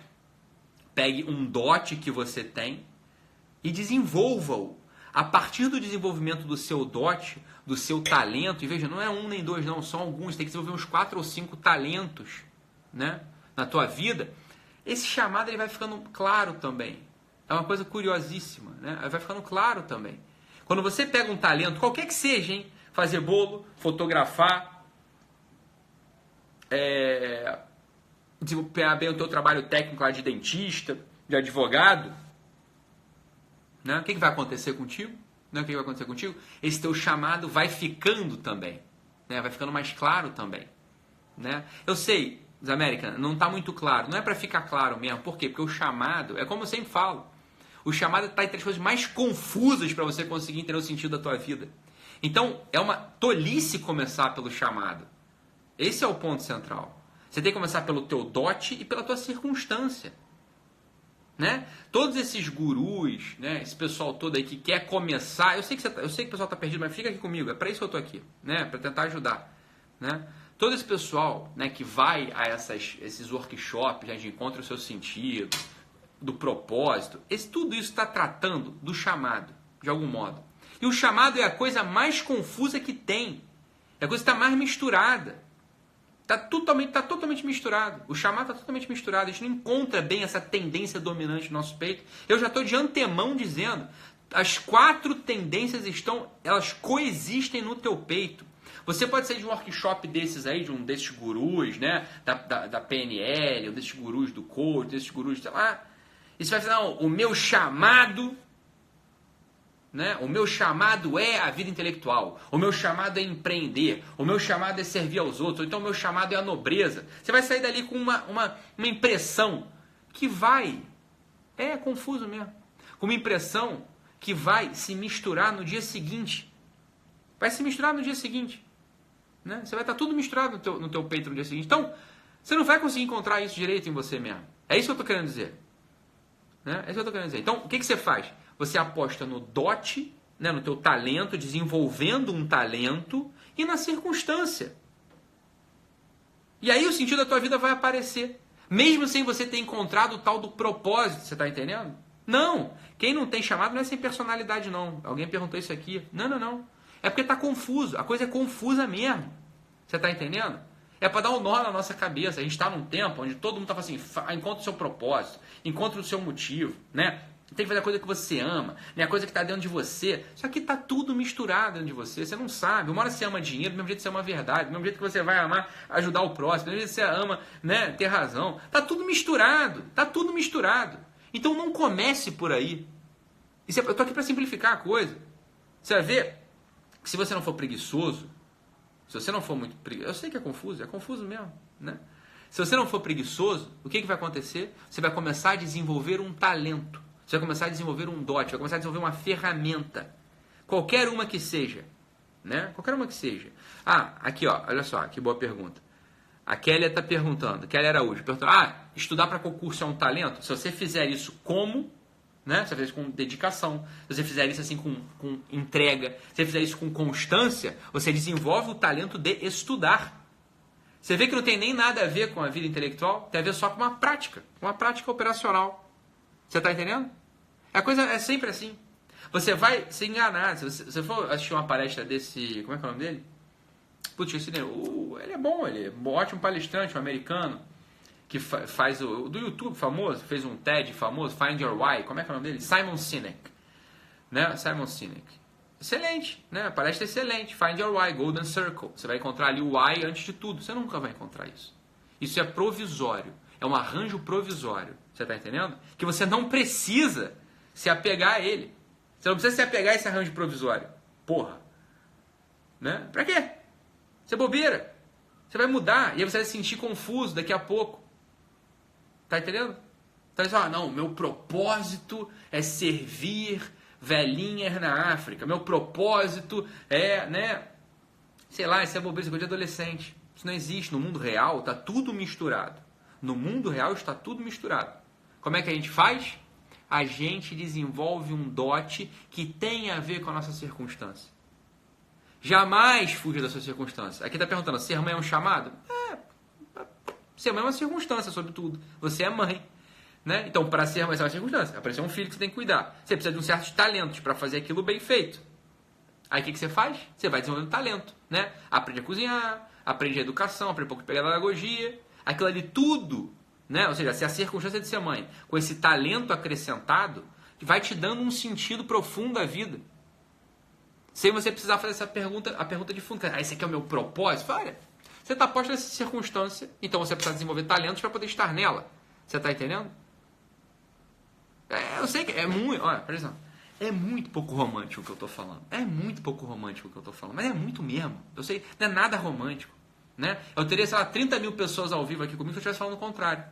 Pegue um dote que você tem e desenvolva-o. A partir do desenvolvimento do seu dote, do seu talento, e veja, não é 1 nem 2 não, são alguns, tem que desenvolver uns 4 ou 5 talentos, né, na tua vida. Esse chamado ele vai ficando claro também. É uma coisa curiosíssima, né? Vai ficando claro também. Quando você pega um talento, qualquer que seja, hein, fazer bolo, fotografar, desempenhar bem o teu trabalho técnico lá de dentista, de advogado, né? O que vai acontecer contigo? Né? O que vai acontecer contigo? Esse teu chamado vai ficando também, né? Vai ficando mais claro também, né? Eu sei, Zamérica, não está muito claro, não é para ficar claro mesmo. Por quê? Porque o chamado, é como eu sempre falo, o chamado está entre as coisas mais confusas para você conseguir entender o sentido da tua vida. Então, é uma tolice começar pelo chamado. Esse é o ponto central. Você tem que começar pelo teu dote e pela tua circunstância. Né? Todos esses gurus, né? Esse pessoal todo aí que quer começar, eu sei que o pessoal está perdido, mas fica aqui comigo, é para isso que eu estou aqui, né? Para tentar ajudar, né? todo esse pessoal, né, que vai a esses workshops, né, de encontro o seu sentido, do propósito, tudo isso está tratando do chamado, de algum modo. E o chamado é a coisa mais confusa que tem. É a coisa que está mais misturada. Está totalmente misturado. O chamado está totalmente misturado. A gente não encontra bem essa tendência dominante no nosso peito. Eu já estou de antemão dizendo, as 4 tendências elas coexistem no teu peito. Você pode sair de um workshop desses aí, de um desses gurus, né? Da PNL, ou desses gurus do coach, desses gurus, sei lá. E você vai falar, não, o meu chamado, né? O meu chamado é a vida intelectual. O meu chamado é empreender. O meu chamado é servir aos outros. Ou então o meu chamado é a nobreza. Você vai sair dali com uma impressão que é confuso mesmo. Com uma impressão que vai se misturar no dia seguinte. Vai se misturar no dia seguinte. Né? Você vai estar tudo misturado no teu peito no dia seguinte. Então, você não vai conseguir encontrar isso direito em você mesmo. É isso que eu estou querendo dizer. Né? É isso que eu estou querendo dizer. Então, o que você faz? Você aposta no dote, né, no teu talento, desenvolvendo um talento, e na circunstância. E aí o sentido da tua vida vai aparecer. Mesmo sem você ter encontrado o tal do propósito, você está entendendo? Não. Quem não tem chamado não é sem personalidade, não. Alguém perguntou isso aqui. Não. É porque está confuso. A coisa é confusa mesmo. Você está entendendo? É para dar um nó na nossa cabeça. A gente está num tempo onde todo mundo está falando assim, encontre o seu propósito, encontre o seu motivo, né? Tem que fazer a coisa que você ama, né? A coisa que está dentro de você. Só que está tudo misturado dentro de você. Você não sabe. Uma hora você ama dinheiro, do mesmo jeito que você ama a verdade, do mesmo jeito que você vai amar ajudar o próximo, do mesmo jeito que você ama, né, ter razão. Está tudo misturado. Está tudo misturado. Então não comece por aí. Eu estou aqui para simplificar a coisa. Você vai ver que se você não for preguiçoso, se você não for muito preguiçoso, eu sei que é confuso mesmo, né? Se você não for preguiçoso, o que vai acontecer? Você vai começar a desenvolver um talento. Você vai começar a desenvolver um dote, vai começar a desenvolver uma ferramenta. Qualquer uma que seja. Né? Qualquer uma que seja. Ah, aqui ó, olha só, que boa pergunta. A Kelly está perguntando, Kelly Araújo, perguntou, estudar para concurso é um talento? Se você fizer isso como, né? Se você fizer isso com dedicação, se você fizer isso assim com entrega, se você fizer isso com constância, você desenvolve o talento de estudar. Você vê que não tem nem nada a ver com a vida intelectual, tem a ver só com uma prática operacional. Você está entendendo? A coisa é sempre assim. Você vai se enganar. Se você for assistir uma palestra desse... Como é que é o nome dele? Putz, ele é bom, ele é um ótimo palestrante, um americano, que faz do YouTube famoso, fez um TED famoso, Find Your Why. Como é que é o nome dele? Simon Sinek. Né? Simon Sinek. Excelente, né? A palestra é excelente. Find Your Why, Golden Circle. Você vai encontrar ali o why antes de tudo. Você nunca vai encontrar isso. Isso é provisório. É um arranjo provisório. Você está entendendo? Que você não precisa se apegar a ele. Você não precisa se apegar a esse arranjo provisório. Porra. Né? Pra quê? Você é bobeira. Você vai mudar. E aí você vai se sentir confuso daqui a pouco. Tá entendendo? Então você fala, não, meu propósito é servir velhinhas na África. Meu propósito é, né? Sei lá, isso é bobeira, isso é coisa de adolescente. Isso não existe. No mundo real está tudo misturado. No mundo real está tudo misturado. Como é que a gente faz? A gente desenvolve um dote que tem a ver com a nossa circunstância. Jamais fuja da sua circunstância. Aqui está perguntando, ser mãe é um chamado? Ser mãe é uma circunstância, sobretudo. Você é mãe. Né? Então, para ser mãe, é uma circunstância. Apareceu um filho que você tem que cuidar. Você precisa de um certo talento para fazer aquilo bem feito. Aí o que você faz? Você vai desenvolvendo talento. Né? Aprende a cozinhar, aprende a educação, aprende um pouco de pedagogia. Aquilo ali tudo, né? Ou seja, se a circunstância de ser mãe, com esse talento acrescentado, vai te dando um sentido profundo à vida. Sem você precisar fazer essa pergunta, a pergunta de fundo. Esse aqui é o meu propósito? Olha, você está posto nessa circunstância, então você precisa desenvolver talentos para poder estar nela. Você está entendendo? Eu sei que é muito... Olha, por exemplo, é muito pouco romântico o que eu estou falando. É muito pouco romântico o que eu estou falando. Mas é muito mesmo. Eu sei, não é nada romântico. Né? Eu teria, sei lá, 30 mil pessoas ao vivo aqui comigo se eu estivesse falando o contrário.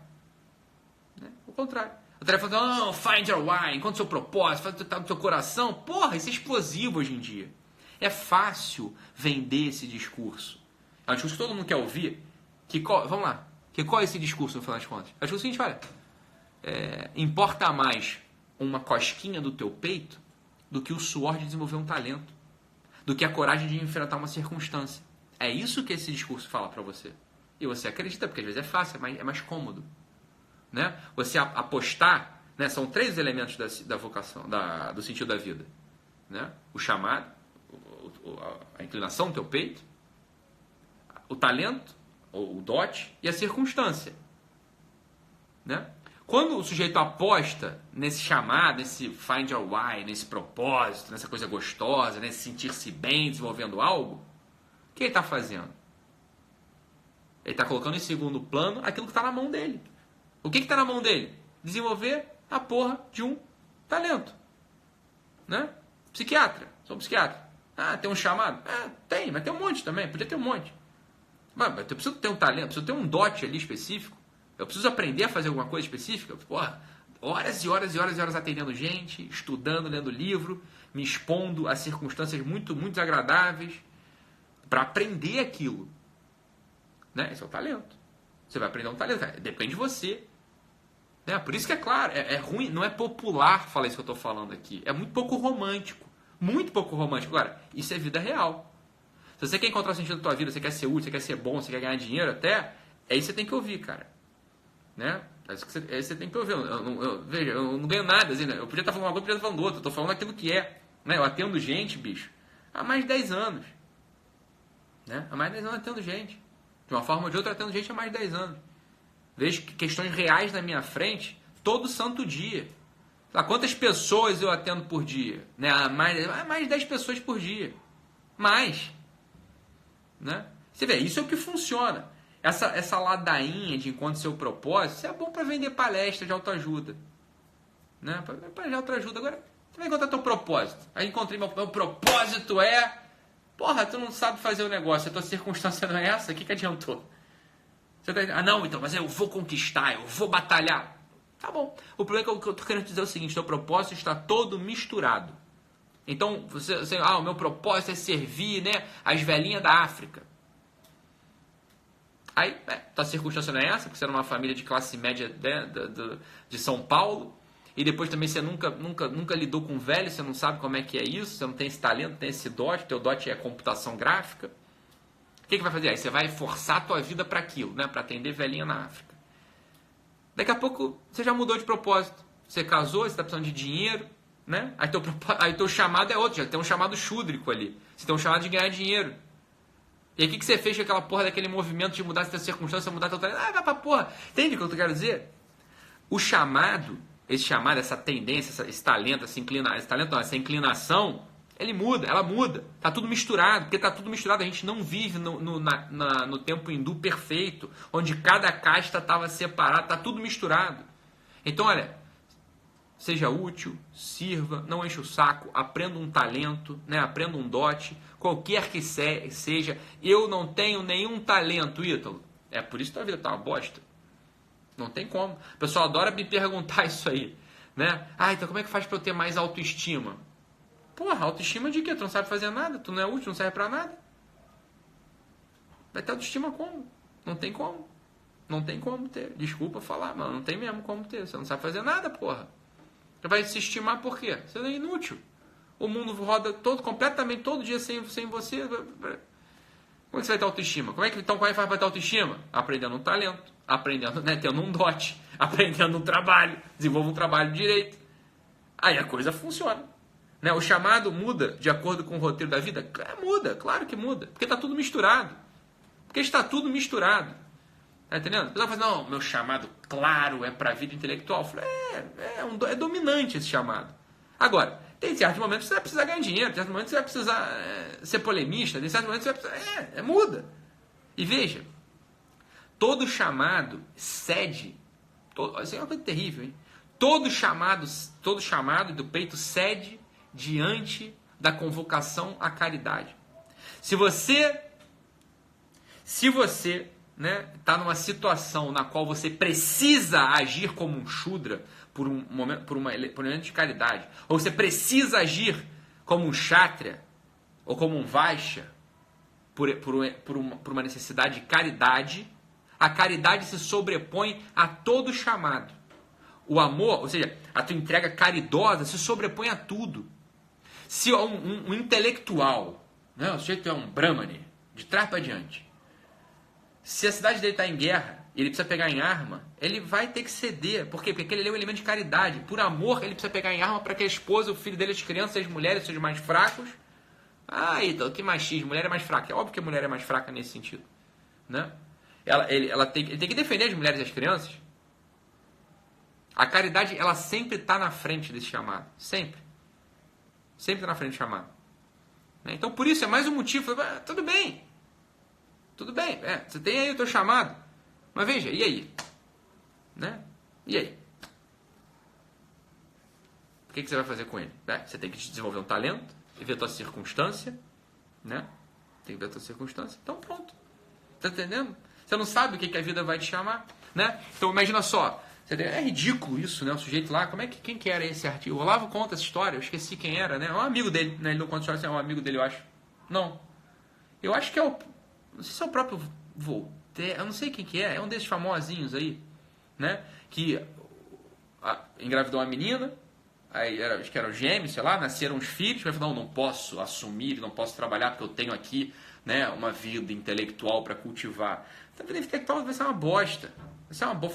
Né? O contrário. Eu estaria falando, não, find your why, encontre seu propósito, faz o que está no seu coração. Porra, isso é explosivo hoje em dia. É fácil vender esse discurso. É um discurso que todo mundo quer ouvir. Vamos lá. Qual é esse discurso, no final das contas? É o seguinte, olha. Importa mais uma cosquinha do teu peito do que o suor de desenvolver um talento. Do que a coragem de enfrentar uma circunstância. É isso que esse discurso fala para você. E você acredita, porque às vezes é fácil, é mais cômodo. Né? Você apostar, né? São 3 elementos da vocação, do sentido da vida. Né? O chamado, a inclinação do teu peito, o talento, ou o dote, e a circunstância. Né? Quando o sujeito aposta nesse chamado, nesse find your why, nesse propósito, nessa coisa gostosa, nesse sentir-se bem desenvolvendo algo, o que ele está fazendo? Ele está colocando em segundo plano aquilo que está na mão dele. O que está na mão dele? Desenvolver a porra de um talento. Né? Psiquiatra. Sou psiquiatra. Ah, tem um chamado? Ah, tem, mas tem um monte também. Podia ter um monte. Mas eu preciso ter um talento, preciso ter um dote ali específico. Eu preciso aprender a fazer alguma coisa específica. Porra, horas e horas e horas e horas atendendo gente, estudando, lendo livro, me expondo a circunstâncias muito, muito desagradáveis para aprender aquilo. Né? Esse é o talento. Você vai aprender um talento. Depende de você. Né? Por isso que é claro, é ruim, não é popular falar isso que eu estou falando aqui. É muito pouco romântico. Muito pouco romântico. Agora, isso é vida real. Se você quer encontrar o sentido da tua vida, você quer ser útil, você quer ser bom, você quer ganhar dinheiro até, é isso que você tem que ouvir, cara. Né? É isso que você tem que ouvir. Veja, eu não ganho nada. Assim, né? Eu podia estar falando uma coisa, eu podia estar falando outra. Eu estou falando aquilo que é. Né? Eu atendo gente, bicho, há mais de 10 anos. Né? Há mais de 10 anos eu atendo gente. De uma forma ou de outra, eu atendo gente há mais de 10 anos. Vejo questões reais na minha frente todo santo dia. Quantas pessoas eu atendo por dia? Né? Mais de 10 pessoas por dia. Mais. Né? Você vê, isso é o que funciona. Essa ladainha de encontro seu propósito, isso é bom para vender palestra de autoajuda. Né? Para vender de autoajuda. Agora, você vai encontrar teu propósito. Aí encontrei meu propósito é... Porra, tu não sabe fazer o negócio, a tua circunstância não é essa, o que adiantou? Você tá... Ah, não, então, mas eu vou conquistar, eu vou batalhar. Tá bom. O problema é que eu tô querendo dizer o seguinte, teu propósito está todo misturado. Então, você o meu propósito é servir, né, as velhinhas da África. Aí, tua circunstância não é essa, porque você é numa família de classe média de São Paulo, e depois também você nunca lidou com velho, você não sabe como é que é isso, você não tem esse talento, não tem esse dote, teu dote é computação gráfica. O que vai fazer? Aí você vai forçar a tua vida para aquilo, né, para atender velhinha na África. Daqui a pouco você já mudou de propósito. Você casou, você está precisando de dinheiro, né? Aí teu chamado é outro, já tem um chamado chúdrico ali. Você tem um chamado de ganhar dinheiro. E aí o que você fez com aquela porra daquele movimento de mudar essa circunstância, mudar teu talento? Ah, vai pra porra. Entende o que eu quero dizer? O chamado, essa tendência, esse talento, essa inclinação, ela muda. Tá tudo misturado, porque tá tudo misturado. A gente não vive no tempo hindu perfeito, onde cada casta estava separada, tá tudo misturado. Então, olha, seja útil, sirva, não enche o saco, aprenda um talento, né? Aprenda um dote, qualquer que seja. Eu não tenho nenhum talento, Ítalo. É por isso que a vida tá uma bosta. Não tem como. O pessoal adora me perguntar isso aí, né? Ah, então como é que faz para eu ter mais autoestima? Porra, autoestima de quê? Tu não sabe fazer nada, tu não é útil, não serve pra nada. Vai ter autoestima como? Não tem como. Não tem como ter. Desculpa falar, mas não tem mesmo como ter. Você não sabe fazer nada, porra. Você vai se estimar por quê? Você é inútil. O mundo roda completamente todo dia sem você. Como é que você vai ter autoestima? Como é que faz para ter autoestima? Aprendendo um talento, aprendendo, né, tendo um dote, aprendendo um trabalho, desenvolva um trabalho direito. Aí a coisa funciona. Né? O chamado muda de acordo com o roteiro da vida? Muda, claro que muda. Porque está tudo misturado. Porque está tudo misturado. Tá entendendo? O pessoal fala, não, meu chamado, claro, é para a vida intelectual. Eu falei, é dominante esse chamado. Agora, tem certos momentos que você vai precisar ganhar dinheiro, tem certos momentos que você vai precisar ser polemista, tem certos momentos que você vai precisar... muda. E veja, todo chamado cede, isso é uma coisa terrível, hein? Todo chamado do peito cede diante da convocação à caridade. Se você né, tá numa situação na qual você precisa agir como um Shudra por um momento de caridade, ou você precisa agir como um Kshatriya ou como um Vaishya por uma necessidade de caridade, a caridade se sobrepõe a todo chamado. O amor, ou seja, a tua entrega caridosa se sobrepõe a tudo. Se um intelectual, né, o sujeito é um Brahmani, de trás para diante. Se a cidade dele está em guerra e ele precisa pegar em arma, ele vai ter que ceder. Por quê? Porque aquele é um elemento de caridade. Por amor, ele precisa pegar em arma para que a esposa, o filho dele, as crianças, as mulheres sejam mais fracos. Ah, então, que machismo, mulher é mais fraca. É óbvio que a mulher é mais fraca nesse sentido. Né? Ele tem que defender as mulheres e as crianças. A caridade, ela sempre está na frente desse chamado. Sempre. Sempre está na frente do chamado. Então, por isso, é mais um motivo. Tudo bem. Tudo bem. Você tem aí o teu chamado. Mas veja, e aí? Né? E aí? O que você vai fazer com ele? Você tem que desenvolver um talento, ver a tua circunstância. Né? Tem que ver a tua circunstância. Então, pronto. Tá entendendo? Você não sabe o que a vida vai te chamar. Né? Então, imagina só. É ridículo isso, né? O sujeito lá, quem que era esse artigo? O Olavo conta essa história, eu esqueci quem era, né? É um amigo dele, né? Ele não conta a história assim, é um amigo dele, eu acho. Não. Eu acho que não sei se é o próprio Voltaire, eu não sei quem que é um desses famosinhos aí, né? Que engravidou uma menina, aí acho que eram gêmeos, sei lá, nasceram os filhos, vai falar, não posso assumir, não posso trabalhar porque eu tenho aqui, né, uma vida intelectual para cultivar. Então, a vida intelectual vai ser uma bosta.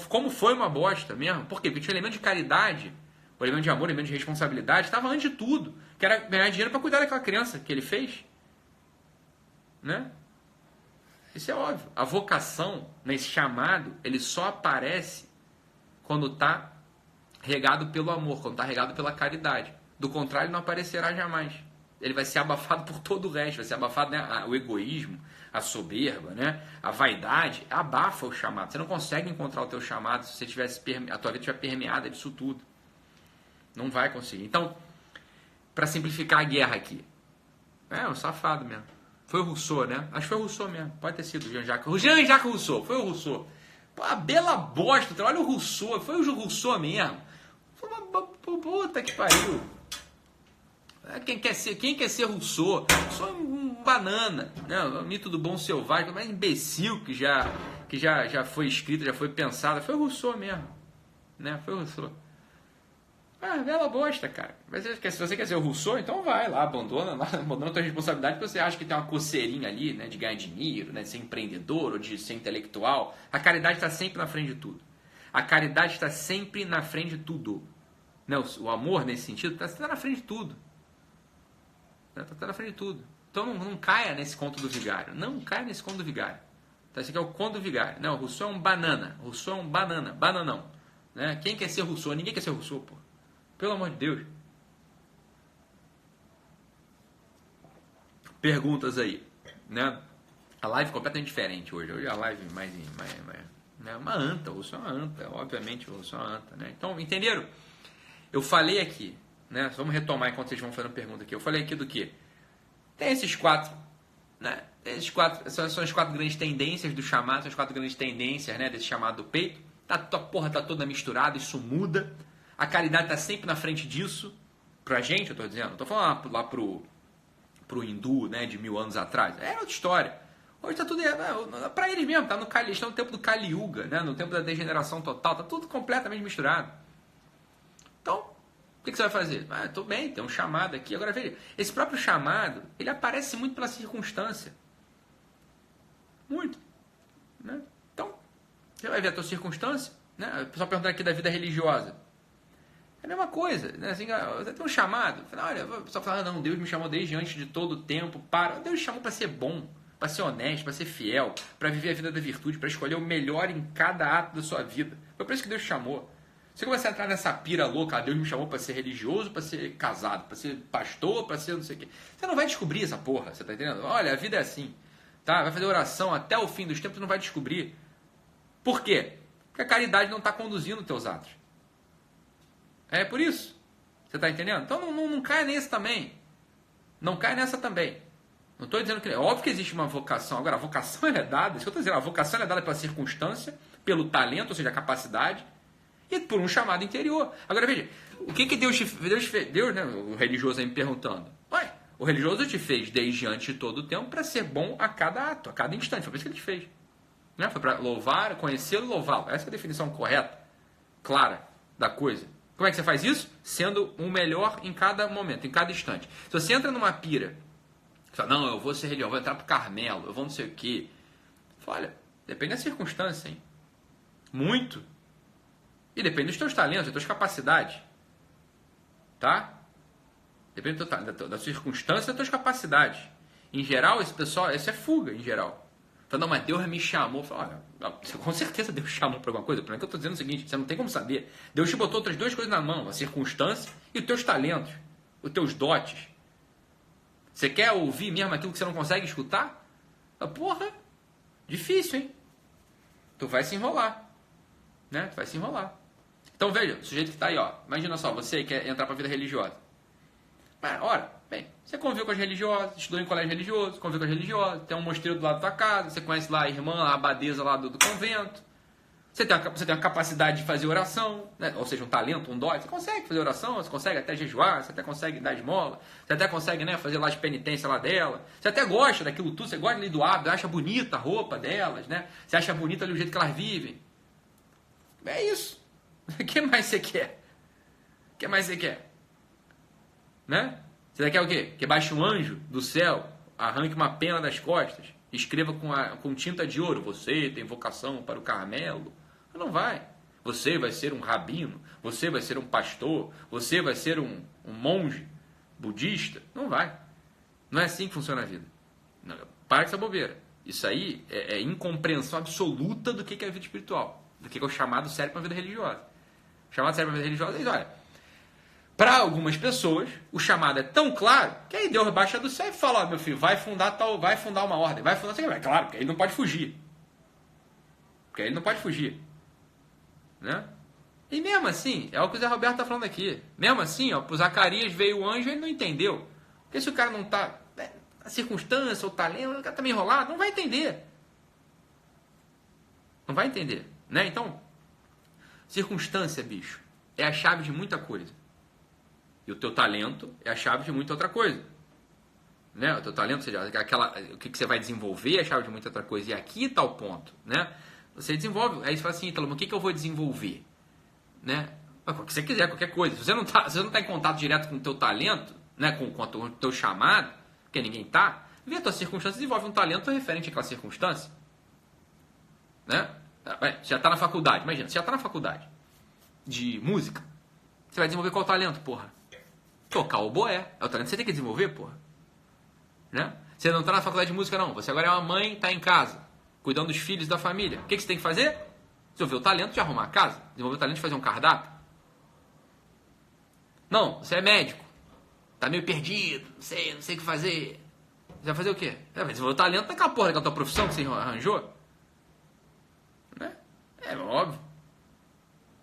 Como foi uma bosta mesmo? Por quê? Porque tinha um elemento de caridade, o elemento de amor, o elemento de responsabilidade, estava antes de tudo, que era ganhar dinheiro para cuidar daquela criança que ele fez. Né? Isso é óbvio. A vocação, nesse chamado, ele só aparece quando está regado pelo amor, quando está regado pela caridade. Do contrário, ele não aparecerá jamais. Ele vai ser abafado por todo o resto, vai ser abafado, né? O egoísmo, a soberba, né? A vaidade, abafa o chamado. Você não consegue encontrar o teu chamado se a tua vida estiver permeada disso tudo. Não vai conseguir. Então, para simplificar a guerra aqui, um safado mesmo. Foi o Rousseau, né? Acho que foi o Rousseau mesmo. Pode ter sido o Jean-Jacques Rousseau. Foi o Rousseau. Pô, a bela bosta. Olha o Rousseau. Foi o Rousseau mesmo. Foi uma puta que pariu. Quem quer ser Rousseau? Só um banana, né? O mito do bom selvagem, mais imbecil que já foi escrito, já foi pensado. Foi o Rousseau mesmo, né? Foi o Rousseau. Bela bosta, cara. Mas se você quer ser o Rousseau, então vai lá, abandona a tua responsabilidade, porque você acha que tem uma coceirinha ali, né? De ganhar dinheiro, né? De ser empreendedor ou de ser intelectual. A caridade está sempre na frente de tudo. A caridade está sempre na frente de tudo. Né? O amor, nesse sentido, está na frente de tudo. Está na frente de tudo. Então não caia nesse conto do vigário. Não caia nesse conto do vigário. Então, esse aqui é o conto do vigário. Não, o Rousseau é um banana. O Rousseau é um banana. Bananão. Né? Quem quer ser Rousseau? Ninguém quer ser Rousseau, pô. Pelo amor de Deus. Perguntas aí. Né? A live é completamente diferente hoje. Hoje a live mais né? Uma anta. O Rousseau é uma anta. Obviamente o Rousseau é uma anta. Né? Então, entenderam? Eu falei aqui. Né? Vamos retomar enquanto vocês vão fazendo pergunta aqui. Eu falei aqui do quê? Tem esses quatro, né? São as quatro grandes tendências do chamado, são as quatro grandes tendências, né, desse chamado do peito. A porra tá toda misturada, isso muda. A caridade tá sempre na frente disso. Pra gente, eu tô dizendo. Não tô falando lá pro hindu, né, de 1000 anos atrás. É outra história. Hoje tá tudo... pra eles mesmo, tá no Kali, estão no tempo do Kali Yuga, né, no tempo da degeneração total. Tá tudo completamente misturado. Então... o que você vai fazer? Tô bem, tem um chamado aqui. Agora veja, esse próprio chamado, ele aparece muito pela circunstância. Muito. Né? Então, você vai ver a tua circunstância. Né? O pessoal perguntando aqui da vida religiosa. É a mesma coisa. Né? Assim, você tem um chamado. Olha, o pessoal fala, não, Deus me chamou desde antes de todo o tempo. Deus me chamou para ser bom, para ser honesto, para ser fiel, para viver a vida da virtude, para escolher o melhor em cada ato da sua vida. Foi por isso que Deus te chamou. Você começa a entrar nessa pira louca, Deus me chamou para ser religioso, para ser casado, para ser pastor, para ser não sei o quê. Você não vai descobrir essa porra, você tá entendendo? Olha, a vida é assim, tá? Vai fazer oração até o fim dos tempos e não vai descobrir. Por quê? Porque a caridade não está conduzindo os teus atos. É por isso. Você tá entendendo? Então não caia nesse também. Não caia nessa também. Não estou dizendo que... É óbvio que existe uma vocação. Agora, a vocação é dada, isso que eu estou dizendo, a vocação é dada pela circunstância, pelo talento, ou seja, a capacidade, e por um chamado interior. Agora veja, o que Deus fez? Deus, né, o religioso aí me perguntando. O religioso te fez desde antes de todo o tempo para ser bom a cada ato, a cada instante. Foi por isso que ele te fez. Né? Foi para louvar, conhecê-lo e louvá-lo. Essa é a definição correta, clara da coisa. Como é que você faz isso? Sendo o melhor em cada momento, em cada instante. Se você entra numa pira Fala, não, eu vou ser religioso, eu vou entrar pro Carmelo, eu vou não sei o quê. Fala, olha, depende da circunstância, hein? Muito. E depende dos teus talentos, das tuas capacidades. Tá? Depende da circunstância e das tuas capacidades. Em geral, esse pessoal, isso é fuga, em geral. Fala, não, mas Deus me chamou. Fala, olha, com certeza Deus chamou para alguma coisa. Por que eu estou dizendo o seguinte, você não tem como saber. Deus te botou outras duas coisas na mão, a circunstância e os teus talentos, os teus dotes. Você quer ouvir mesmo aquilo que você não consegue escutar? Porra, difícil, hein? Tu vai se enrolar. Né? Tu vai se enrolar. Então veja, o sujeito que está aí, ó. Imagina só, você quer entrar para a vida religiosa. Mas, ora, bem, você conviveu com as religiosas, estudou em colégio religioso, conviveu com as religiosas, tem um mosteiro do lado da tua casa, você conhece lá a irmã, a abadesa lá do convento. Você tem uma capacidade de fazer oração, né? Ou seja, um talento, um dote. Você consegue fazer oração, você consegue até jejuar, você até consegue dar esmola, você até consegue, né, fazer lá as penitências lá dela. Você até gosta daquilo tudo, você gosta ali do hábito, acha bonita a roupa delas, né? Você acha bonita ali o jeito que elas vivem. É isso. O que mais você quer? O que mais você quer? Né? Você quer o quê? Que baixe um anjo do céu, arranque uma pena das costas, escreva com tinta de ouro, você tem vocação para o Carmelo. Não vai. Você vai ser um rabino, você vai ser um pastor, você vai ser um monge budista. Não vai. Não é assim que funciona a vida. Não, para com essa bobeira. Isso aí é incompreensão absoluta do que é a vida espiritual, do que é o chamado sério para a vida religiosa. O chamado sério para a vida religiosa é isso, olha. Para algumas pessoas, o chamado é tão claro que aí Deus baixa do céu e fala, ó, meu filho, vai fundar uma ordem, vai fundar, é claro, porque ele não pode fugir. Porque ele não pode fugir. Né? E mesmo assim, é o que o Zé Roberto está falando aqui. Mesmo assim, ó, pro Zacarias veio o anjo e ele não entendeu. Porque se o cara não está, a circunstância, o talento, o cara está meio enrolado, não vai entender. Não vai entender. Né? Então, circunstância, bicho, é a chave de muita coisa. E o teu talento é a chave de muita outra coisa. Né? O teu talento, ou seja, o que você vai desenvolver é a chave de muita outra coisa. E aqui está o ponto. Né? Você desenvolve, aí você fala assim, Ítalo, mas o que eu vou desenvolver? Né? O que você quiser, qualquer coisa. Se você não tá em contato direto com o teu talento, né? com o teu chamado, porque ninguém está, vê a tua circunstância, desenvolve um talento referente àquela circunstância. Né? Você já está na faculdade, imagina, você já está na faculdade de música, você vai desenvolver qual talento, porra? Tocar o oboé. É o talento que você tem que desenvolver, porra. Né? Você não está na faculdade de música, não. Você agora é uma mãe, está em casa, cuidando dos filhos da família. O que você tem que fazer? Desenvolver o talento de arrumar a casa. Desenvolver o talento de fazer um cardápio. Não, você é médico. Está meio perdido. Não sei o que fazer. Você vai fazer o quê? Você vai desenvolver o talento daquela porra daquela tua profissão que você arranjou. Né? É óbvio.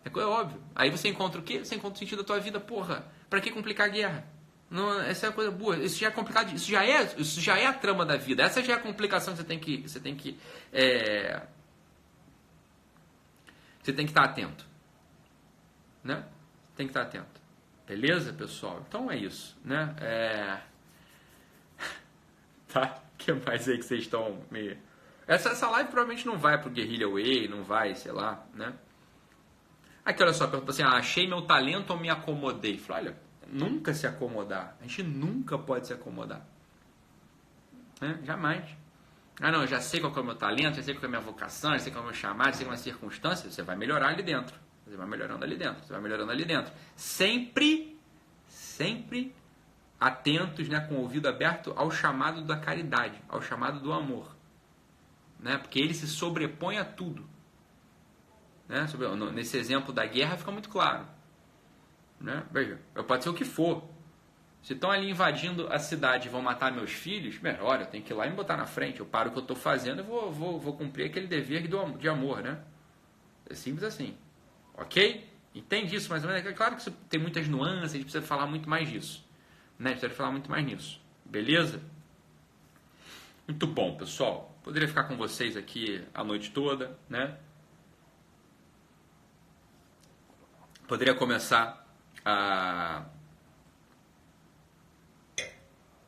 É óbvio. Aí você encontra o quê? Você encontra o sentido da tua vida, porra. Pra que complicar a guerra? Não, essa é a coisa boa. Isso já é complicado. Isso já é a trama da vida. Essa já é a complicação que você tem que estar atento. Né? Tem que estar atento. Beleza, pessoal? Então é isso. Né? Tá? O que mais aí que vocês estão me... Essa live provavelmente não vai pro Guerrilla Way, não vai, sei lá, né? Aqui, olha só, pergunta assim, achei meu talento ou me acomodei? Falei, olha, nunca se acomodar. A gente nunca pode se acomodar. Né? Jamais. Ah, não, eu já sei qual é o meu talento, já sei qual é a minha vocação, já sei qual é o meu chamado, já sei qual é a circunstância. Você vai melhorar ali dentro. Você vai melhorando ali dentro. Você vai melhorando ali dentro. Sempre atentos, né, com o ouvido aberto ao chamado da caridade, ao chamado do amor. Né? Porque ele se sobrepõe a tudo. Né? Nesse exemplo da guerra fica muito claro. Né? Veja, pode ser o que for. Se estão ali invadindo a cidade e vão matar meus filhos, olha, eu tenho que ir lá e me botar na frente. Eu paro o que eu estou fazendo e vou cumprir aquele dever de amor. Né? É simples assim. Ok? Entende isso mais ou menos? É claro que isso tem muitas nuances, a gente precisa falar muito mais disso. Né? Precisa falar muito mais nisso. Beleza? Muito bom, pessoal. Poderia ficar com vocês aqui a noite toda, né? Poderia começar a...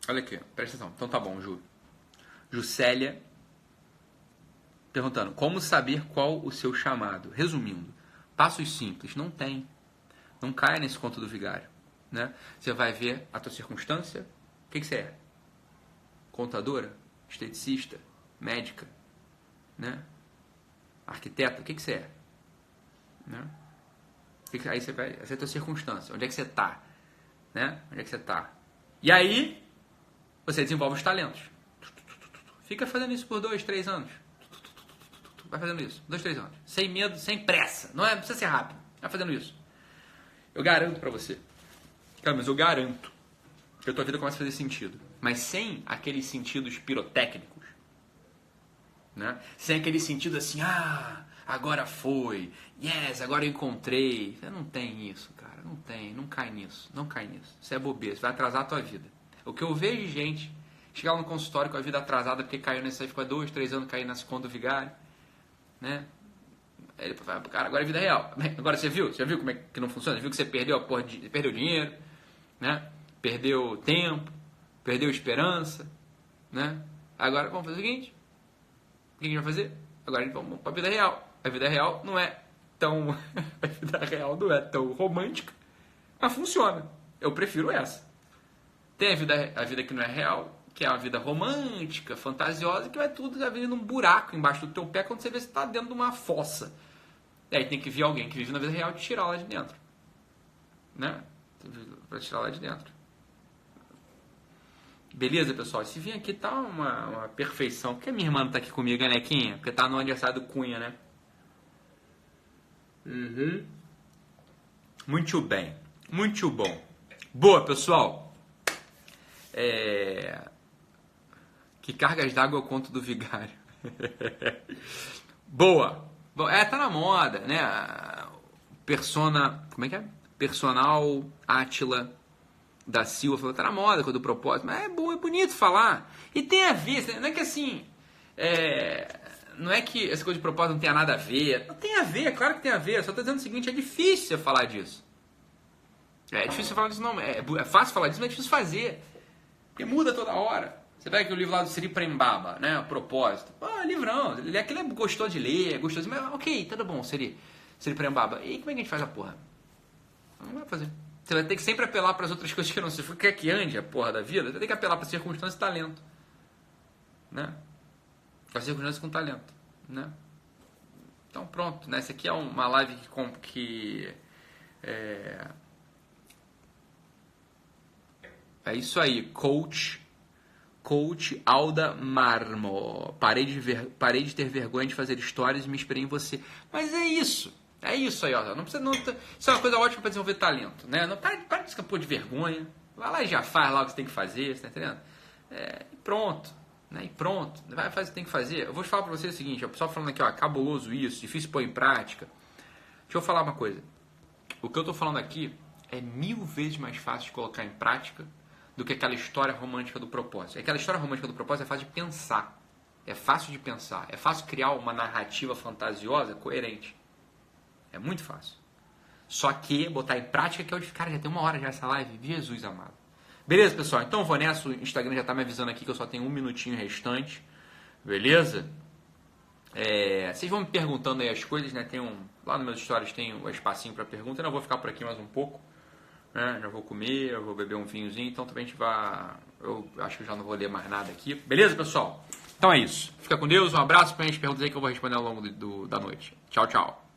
Olha aqui, presta atenção. Então tá bom, Ju. Juscelia perguntando, como saber qual o seu chamado? Resumindo, passos simples, não tem. Não caia nesse conto do vigário. Né? Você vai ver a tua circunstância, o que você é? Contadora? Esteticista? Médica? Né? Arquiteta? O que você é? Né? Aí você vai... Essa é a tua circunstância. Onde é que você está? Né? Onde é que você está? E aí, você desenvolve os talentos. Fica fazendo isso por 2, 3 anos. Vai fazendo isso. 2, 3 anos. Sem medo, sem pressa. Não precisa ser rápido. Vai fazendo isso. Eu garanto pra você. Cara, mas eu garanto que a tua vida começa a fazer sentido. Mas sem aqueles sentidos pirotécnicos. Né? Sem aquele sentido assim, agora foi. Yes, agora eu encontrei. Você não tem isso, cara. Não tem. Não cai nisso. Não cai nisso. Isso é bobeira. Isso vai atrasar a tua vida. O que eu vejo de gente chegar no consultório com a vida atrasada porque caiu nessa aí, ficou 2, 3 anos caindo nessa conta do vigário. Né? Aí ele fala, cara, agora é vida real. Agora você viu como é que não funciona? Você viu que você perdeu a porra perdeu dinheiro, né? Perdeu tempo, perdeu esperança, né? Agora vamos fazer o seguinte. O que a gente vai fazer? Agora a gente vamos para a vida real. A vida real não é tão a vida real não é tão romântica, mas funciona. Eu prefiro essa. Tem a vida que não é real, que é uma vida romântica, fantasiosa, que vai tudo já vir num buraco embaixo do teu pé quando você vê que você está dentro de uma fossa. E aí tem que vir alguém que vive na vida real e tirar lá de dentro. Né? Para tirar lá de dentro. Beleza, pessoal? Esse vinho aqui tá uma perfeição. Por que a minha irmã não tá aqui comigo, Nequinha? Porque tá no aniversário do Cunha, né? Muito bem. Muito bom. Boa, pessoal. Que cargas d'água eu conto do vigário. Boa. Tá na moda, né? Como é que é? Personal Átila da Silva falou, tá na moda com o do propósito. Mas é bom, é bonito falar. E tem a ver, não é que assim... não é que essa coisa de propósito não tenha nada a ver. Não tem a ver, claro que tem a ver. Só tô dizendo o seguinte, é difícil você falar disso. É difícil falar disso, não. É fácil falar disso, mas é difícil fazer. Porque muda toda hora. Você pega aqui o livro lá do Sri Prembaba, né? O Propósito. Livrão. Aquele gostou de ler, gostou de... Mas ok, tudo bom, Sri Prembaba. E como é que a gente faz a porra? Não vai fazer. Você vai ter que sempre apelar para as outras coisas que não se for. Quer que ande a porra da vida? Você vai ter que apelar para circunstâncias e talento. Né? Para circunstâncias com talento. Né? Então pronto. Né? Essa aqui é uma live que é isso aí. Coach Alda Marmo. Parei de ter vergonha de fazer stories e me inspirei em você. Mas é isso. É isso aí, ó. Não precisa, isso é uma coisa ótima para desenvolver talento, né? Não para de escapar de vergonha. Vai lá e já faz lá o que você tem que fazer, você tá entendendo? E pronto, né? E pronto. Vai fazer o que tem que fazer. Eu vou te falar para você o seguinte, o pessoal falando aqui, ó, cabuloso isso, difícil pôr em prática. Deixa eu falar uma coisa. O que eu tô falando aqui é 1000 vezes mais fácil de colocar em prática do que aquela história romântica do propósito. Aquela história romântica do propósito é fácil de pensar. É fácil de pensar. É fácil criar uma narrativa fantasiosa coerente. É muito fácil. Só que botar em prática que é o de... Cara, já tem 1 hora já essa live. Jesus amado. Beleza, pessoal? Então eu vou nessa. O Instagram já tá me avisando aqui que eu só tenho 1 minutinho restante. Beleza? Vocês vão me perguntando aí as coisas, né? Lá nos meus stories tem o espacinho para pergunta. Eu não vou ficar por aqui mais um pouco. Né? Já vou comer, eu vou beber um vinhozinho. Então também a gente vai... Eu acho que eu já não vou ler mais nada aqui. Beleza, pessoal? Então é isso. Fica com Deus. Um abraço para as perguntas aí que eu vou responder ao longo da noite. Tchau, tchau.